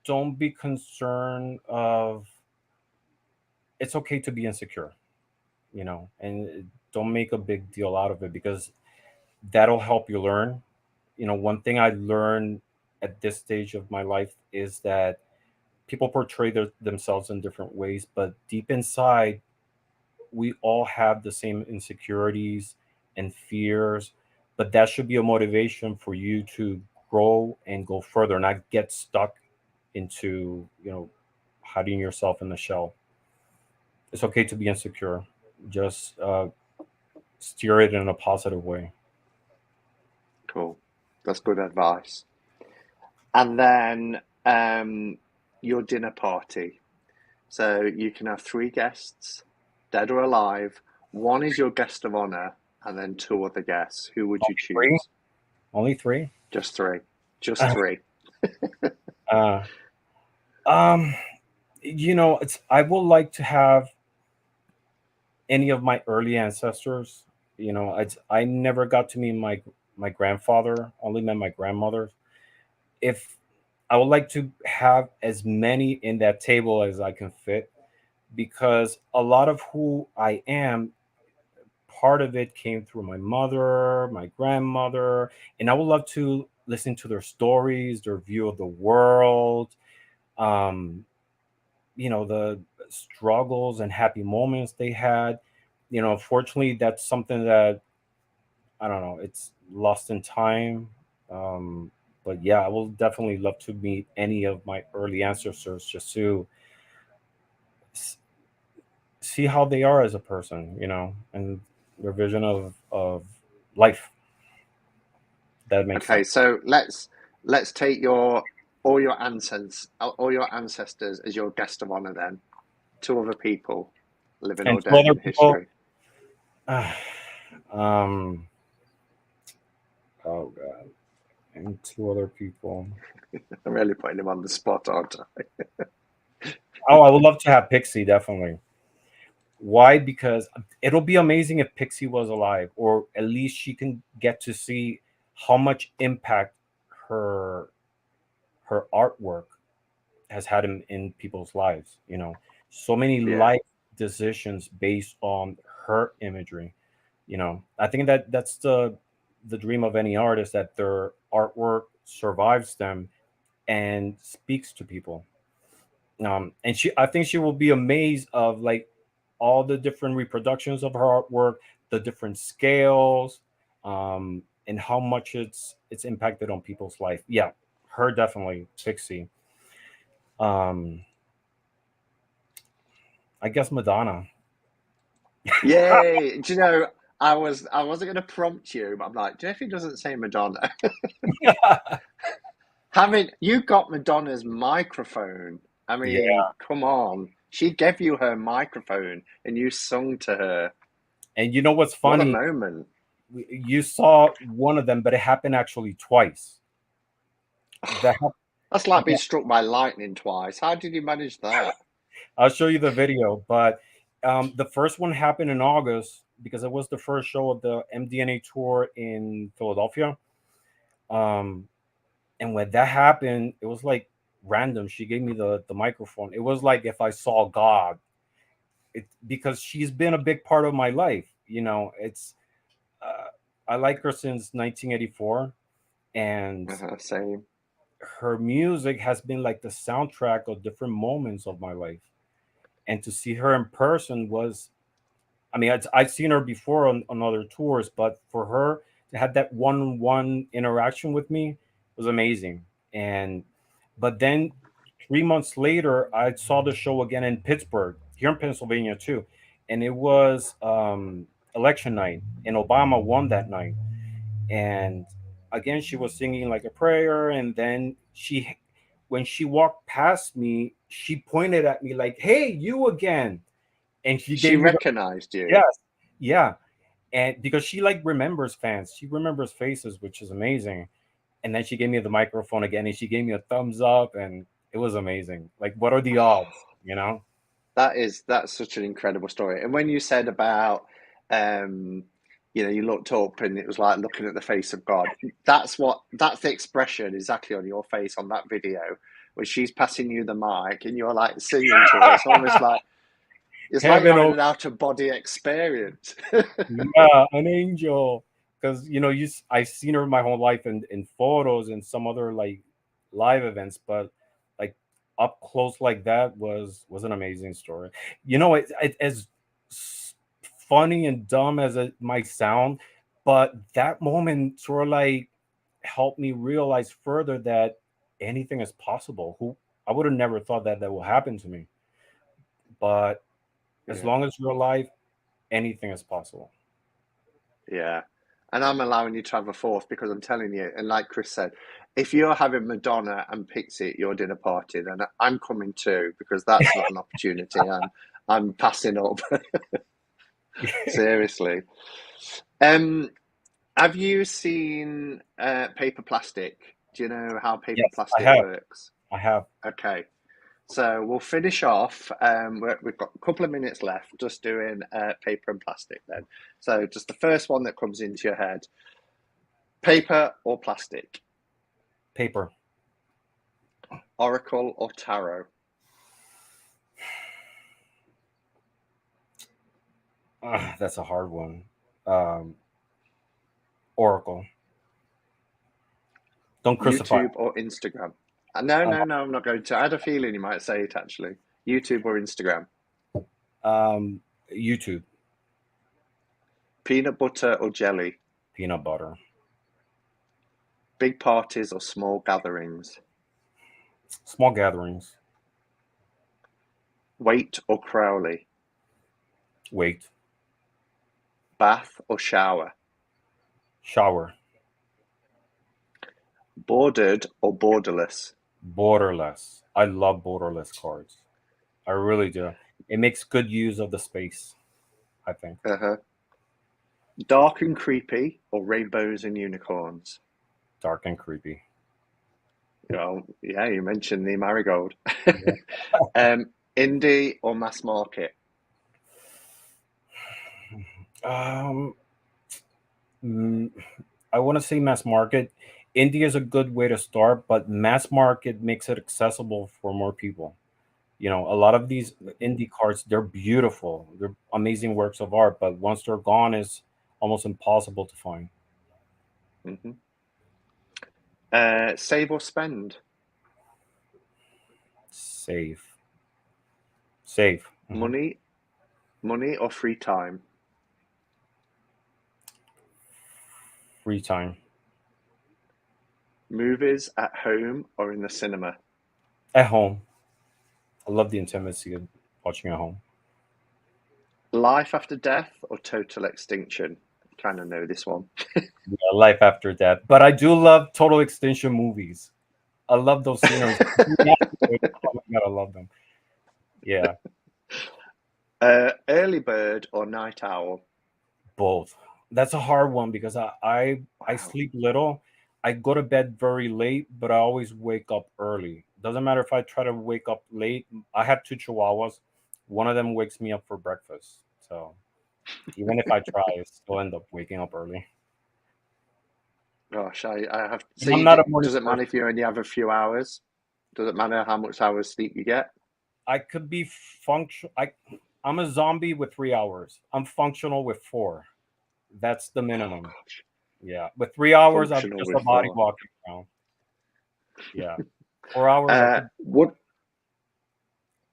S2: Don't be concerned of. It's okay to be insecure, and don't make a big deal out of it because that'll help you learn. One thing I learned at this stage of my life is that people portray themselves in different ways, but deep inside, we all have the same insecurities and fears. But that should be a motivation for you to grow and go further, not get stuck into, hiding yourself in the shell. It's okay to be insecure. Just steer it in a positive way.
S1: Cool. That's good advice. And then your dinner party. So you can have three guests, dead or alive. One is your guest of honor, and then two other guests. Who would you
S2: Only three?
S1: choose?
S2: Only three?
S1: Just three. Just three.
S2: uh, um, it's. I would like to have any of my early ancestors. I never got to meet my grandfather. Only met my grandmother. If I would like to have as many in that table as I can fit, because a lot of who I am, part of it came through my mother, my grandmother, and I would love to listen to their stories, their view of the world, um, the struggles and happy moments they had. Fortunately, that's something that I don't know, it's lost in time. Um, but yeah, I will definitely love to meet any of my early ancestors just to s- see how they are as a person, and their vision of life. That makes
S1: Okay,
S2: sense.
S1: so let's take all your ancestors as your guest of honor then. Two other people, living
S2: And
S1: or
S2: two
S1: dead
S2: other
S1: in
S2: people,
S1: history.
S2: um, oh god, and two other people.
S1: I'm really putting him on the spot, aren't I?
S2: Oh, I would love to have Pixie, definitely. Why? Because it'll be amazing if Pixie was alive, or at least she can get to see how much impact her her artwork has had in people's lives. So many
S1: Yeah.
S2: life decisions based on her imagery. I think that's the dream of any artist, that their artwork survives them and speaks to people. And I think she will be amazed of like all the different reproductions of her artwork, the different scales, and how much it's impacted on people's life. Yeah, her definitely Pixie. Um, I guess Madonna.
S1: Yay! Do you know, I wasn't going to prompt you, but I'm like, do you know if he doesn't say Madonna? Having you got Madonna's microphone. I
S2: Yeah,
S1: mean, come on. She gave you her microphone and you sung to her.
S2: and you know what's
S1: What a
S2: funny?
S1: moment.
S2: You saw one of them, but it happened actually twice. That hap-
S1: That's like being
S2: yeah,
S1: struck by lightning twice. How did you manage that?
S2: I'll show you the video. But the first one happened in August, because it was the first show of the MDNA tour in Philadelphia. Um, and when that happened, it was like random. She gave me the microphone. It was like if I saw God. It because she's been a big part of my life. It's uh, I like her since 1984, and
S1: Same.
S2: her music has been like the soundtrack of different moments of my life. And to see her in person was, I mean, I'd seen her before on other tours, but for her to have that one-on-one interaction with me was amazing. And but then 3 months later, I saw the show again in Pittsburgh, here in Pennsylvania too, and it was election night, and Obama won that night. And again, she was singing like a prayer, and then when she walked past me, she pointed at me like, "Hey, you again!" And she
S1: She
S2: gave me the
S1: recognized you.
S2: yes, yeah, and because she like remembers fans, she remembers faces, which is amazing. And then she gave me the microphone again, and she gave me a thumbs up, and it was amazing. Like, what are the odds, you know?
S1: That's such an incredible story. And when you said about, um, you looked up and it was like looking at the face of God. That's the expression exactly on your face on that video, where she's passing you the mic and you're like singing to her. It's almost like you're
S2: Heaven,
S1: having
S2: oh
S1: an out of body experience.
S2: yeah, an angel. Because I've seen her my whole life in photos and some other like live events, but like up close like that was an amazing story. As funny and dumb as it might sound, but that moment sort of like helped me realize further that anything is possible. Who I would have never thought that will happen to me, but as
S1: Yeah,
S2: long as you're alive, anything is possible.
S1: yeah. And I'm allowing you to have a fourth because I'm telling you, and like Chris said, if you're having Madonna and Pixie at your dinner party, then I'm coming too because that's not an opportunity. I'm passing up. Seriously. Um, have you seen paper plastic? Do you know how paper
S2: Yes, I
S1: plastic
S2: have.
S1: works?
S2: I have.
S1: Okay, so we'll finish off. We've got a couple of minutes left, just doing paper and plastic then. So, just the first one that comes into your head: paper or plastic,
S2: Paper.
S1: oracle or tarot,
S2: That's a hard one. Um, Oracle. Don't crucify
S1: YouTube or Instagram. No,
S2: me.
S1: no, no, I'm not going to. I had a feeling you might say it actually. YouTube or Instagram,
S2: YouTube.
S1: peanut butter or jelly,
S2: Peanut butter.
S1: big parties or small gatherings,
S2: Small gatherings.
S1: Wait or Crowley,
S2: Wait.
S1: bath or shower,
S2: Shower.
S1: bordered or borderless,
S2: Borderless. I love borderless cards. I really do. It makes good use of the space, I think.
S1: uh-huh. Dark and creepy or rainbows and unicorns.
S2: Dark and creepy.
S1: Yeah, you mentioned the marigold.
S2: Yeah.
S1: um, Indie or mass market.
S2: Um, mm, I want to say mass market. Indie is a good way to start, but mass market makes it accessible for more people. A lot of these indie cards, they're beautiful. They're amazing works of art, but once they're gone, it's almost impossible to find.
S1: Hmm. Save or spend.
S2: Save. Save.
S1: Money, money or free time.
S2: Free time.
S1: Movies at home or in the cinema.
S2: At home. I love the intimacy of watching at home.
S1: Life after death or total extinction. Kind of know this one.
S2: Yeah, life after death. But I do love Total Extinction movies. I love those sceneries. Yeah, oh my God, I love them. Yeah,
S1: Early bird or night owl.
S2: both. That's a hard one because I
S1: Wow.
S2: sleep little. I go to bed very late, but I always wake up early. Doesn't matter if I try to wake up late. I have two chihuahuas. One of them wakes me up for breakfast. So Even if I try, I still end up waking up early.
S1: Gosh, I have. So
S2: And I'm
S1: you
S2: not a morning
S1: does it matter if
S2: person.
S1: you only have a few hours? Does it matter how much hours sleep you get?
S2: I could be function. I'm a zombie with 3 hours. I'm functional with four. That's the
S1: Oh
S2: minimum.
S1: gosh,
S2: Yeah, with 3 hours, I'm
S1: functional
S2: just a
S1: with
S2: body
S1: four.
S2: walking around. Yeah, 4 hours, I could.
S1: Wood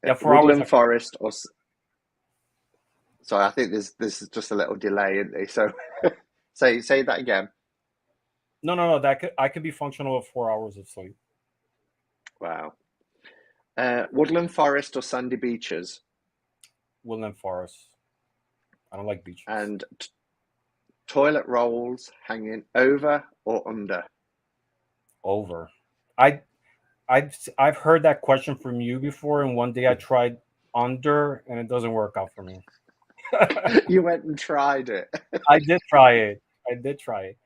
S2: Yeah, 4 hours, I
S1: woodland
S2: could.
S1: forest or sorry, I think there's just a little delay in there. So say that again.
S2: No, no, no. I could be functional with 4 hours of sleep.
S1: Wow. Woodland forest or sandy beaches,
S2: Woodland forest. I don't like beaches.
S1: and toilet rolls hanging over or under.
S2: Over. I I've heard that question from you before, and one day I tried under, and it doesn't work out for me.
S1: You went and tried it.
S2: I did try it. I did try it.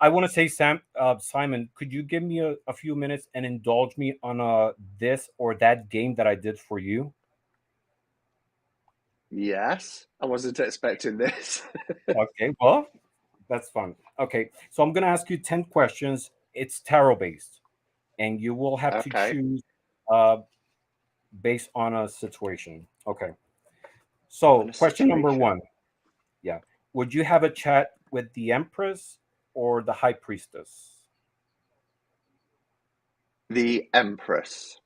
S2: I want to say, Simon, could you give me a few minutes and indulge me on this or that game that I did for you?
S1: Yes, I wasn't expecting this.
S2: Okay, well, that's fun. Okay, so I'm gonna ask you 10 questions. It's tarot based, and you will have to
S1: Okay,
S2: choose uh, based on a situation. Okay. So,
S1: on a
S2: question number
S1: situation.
S2: one. Yeah. Would you have a chat with the Empress or the High Priestess?
S1: The Empress.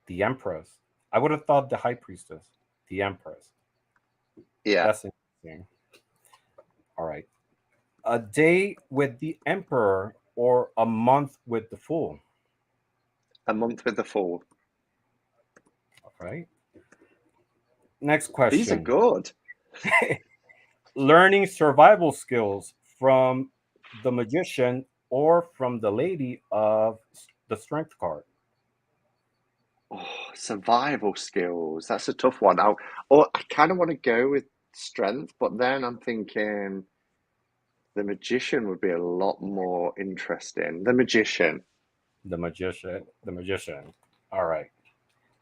S2: The Empress. I would have thought the High Priestess. The Empress.
S1: Yeah,
S2: That's interesting. All right. A day with the Emperor or a month with the Fool?
S1: a month with the Fool.
S2: All right. Next
S1: These are
S2: question.
S1: good.
S2: Learning survival skills from the Magician or from the Lady of the Strength card?
S1: Oh, survival skills. That's a tough one. I kind of want to go with strength, but then I'm thinking the magician would be a lot more interesting. The magician.
S2: The Magician. The Magician. All right.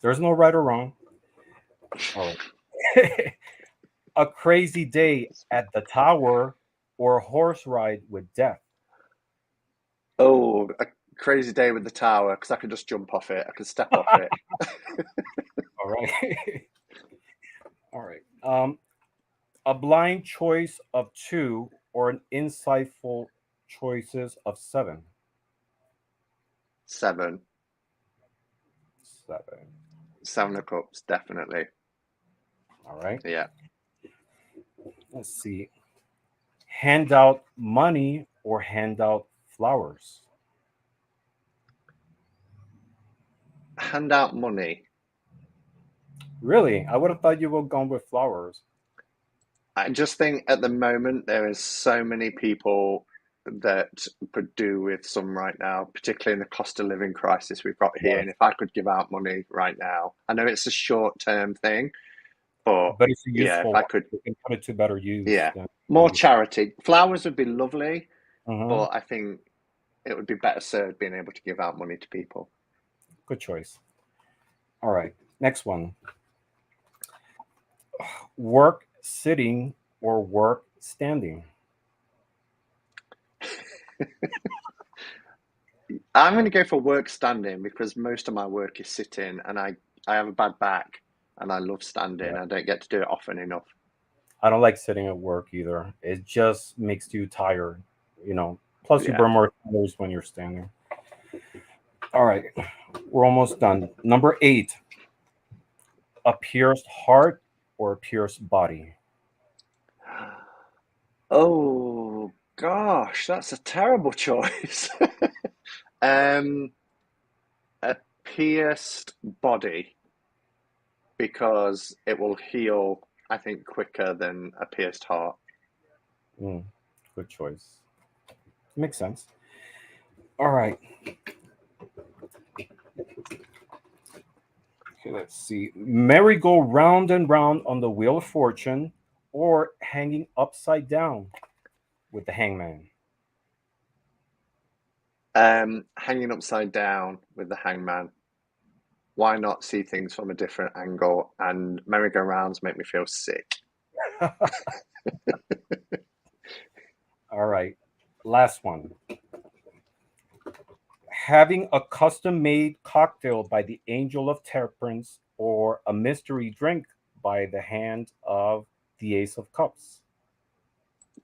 S2: There's no right or wrong. All right. A crazy day at the tower or a horse ride with death.
S1: Oh, a crazy day with the tower because I could just jump off it. I could step off it.
S2: All right. All right. A blind choice of two or an insightful choices of seven.
S1: 7.
S2: Seven.
S1: 7 of cups, definitely.
S2: All right.
S1: Yeah.
S2: Let's see. Hand out money or hand out flowers.
S1: Hand out money.
S2: Really? I would have thought you would have gone with flowers.
S1: I just think at the moment there is so many people that could do with some right now, particularly in the cost of living crisis we've got here. And
S2: Yes.
S1: if I could give out money right now, I know it's a short term thing, but
S2: But it's a
S1: yeah, if
S2: useful
S1: I
S2: one.
S1: could,
S2: You can put it to better use
S1: yeah,
S2: than
S1: more
S2: use.
S1: charity. Flowers would be lovely,
S2: Hmm.
S1: but I think it would be better served being able to give out money to people.
S2: Good choice. All right. Next one. Work sitting or work standing.
S1: I'm going to go for work standing because most of my work is sitting and I have a bad back and I love standing.
S2: Yeah.
S1: I don't get to do it often enough.
S2: I don't like sitting at work either. It just makes you tired, you know. Plus, you
S1: Yeah.
S2: burn more calories when you're standing. All right. We're almost done. Number eight, a pierced heart or a pierced body.
S1: Oh gosh, that's a terrible choice. um, a pierced body because it will heal, I think, quicker than a pierced heart.
S2: Mm, good choice. Makes sense. All right. Okay, let's see. Merry go round and round on the wheel of fortune or hanging upside down with the hangman.
S1: Hanging upside down with the hangman. Why not see things from a different angle? And merry-go-rounds make me feel sick.
S2: All right. Last one. Having a custom made cocktail by the Angel of Temperance or a mystery drink by the hand of the Ace of Cups.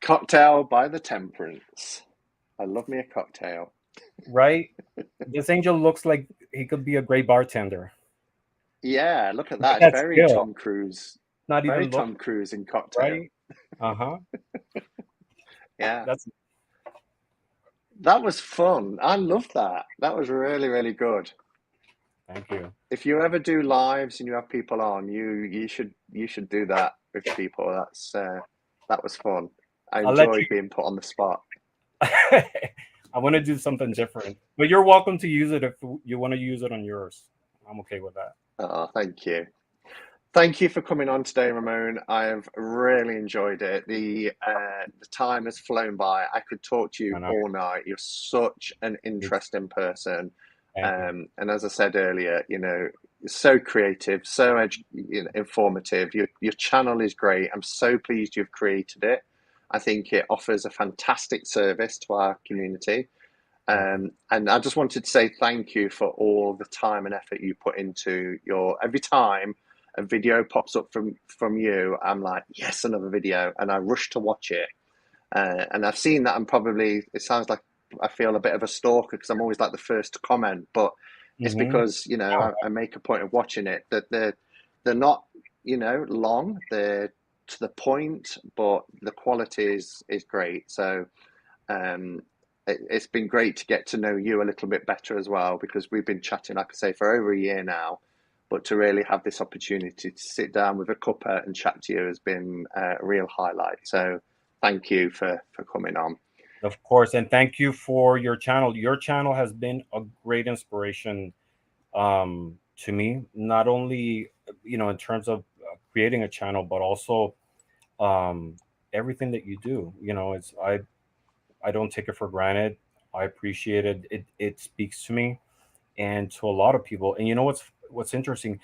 S1: Cocktail by the Temperance. I love me a cocktail.
S2: Right? This angel looks like he could be a great bartender.
S1: Yeah, look at
S2: Look at
S1: that. It's
S2: that
S1: very
S2: skill.
S1: Tom Cruise.
S2: Not
S1: Very
S2: even look
S1: Tom Cruise in cocktail.
S2: right. Uh huh.
S1: Yeah.
S2: That's
S1: That was fun. I love that. That was really, really good.
S2: thank you.
S1: If you ever do lives and you have people on, you should do that with people. That was fun. I
S2: I'll let
S1: enjoyed being put on the spot.
S2: you. I want to do something different, but you're welcome to use it if you want to use it on yours. I'm okay with that.
S1: Oh, thank you. Thank you for coming on today, Ramon. I have really enjoyed it. The time has flown by. I could talk to you
S2: And I
S1: all night. You're such an interesting person,
S2: thank you.
S1: and as I said earlier, you're so creative, so informative. Your channel is great. I'm so pleased you've created it. I think it offers a fantastic service to our community.
S2: Thank you.
S1: And I just wanted to say thank you for all the time and effort you put into your every time a video pops up from you, I'm like, yes, another video, and I rush to watch it. And I've seen that I'm probably, it sounds like I feel a bit of a stalker because I'm always like the first to comment, but it's
S2: Mm-hmm.
S1: because, I make a point of watching it, that they're not, long, they're to the point, but the quality is great. So um, it's been great to get to know you a little bit better as well, because we've been chatting, like I say, for over a year now. But to really have this opportunity to sit down with a cuppa and chat to you has been a real highlight. So thank you for coming on.
S2: Of course, and thank you for your channel. Your channel has been a great inspiration to me, not only in terms of creating a channel, but also um, everything that you do. It's I don't take it for granted. I appreciate it. It speaks to me and to a lot of people. And you know what's interesting?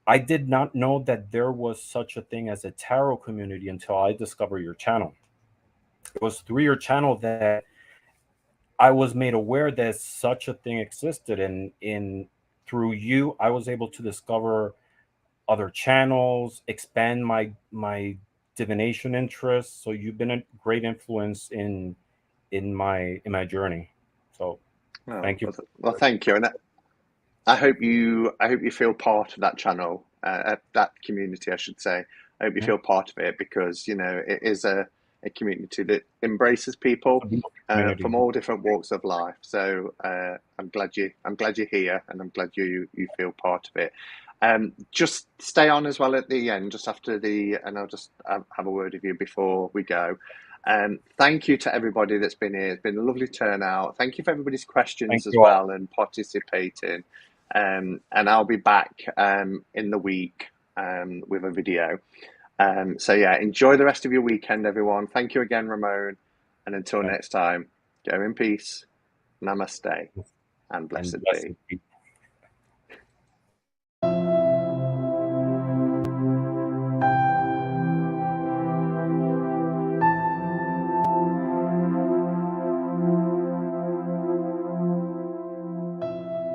S2: I did not know that there was such a thing as a tarot community until I discovered your channel. It was through your channel that I was made aware that such a thing existed, and in through you, I was able to discover other channels, expand my divination interests. So you've been a great influence in my journey. So
S1: Oh,
S2: thank you.
S1: well, thank you, and I hope you feel part of that channel, that community, I should say. I hope you
S2: Mhm.
S1: feel part of it, because it is a community that embraces
S2: It's a
S1: people
S2: beautiful community.
S1: from all different walks of life. So I'm glad you're here, and I'm glad you feel part of it. Just stay on as well at the end, just after and I'll just have a word with you before we go. Thank you to everybody that's been here. It's been a lovely turnout. Thank you for everybody's
S2: Thank
S1: questions as
S2: you all.
S1: well and participating. And I'll be back in the week with a video. So yeah, enjoy the rest of your weekend, everyone. Thank you again, Ramon. And until
S2: Thank
S1: next time, go in peace, namaste, and
S2: and
S1: blessed be.
S2: blessings.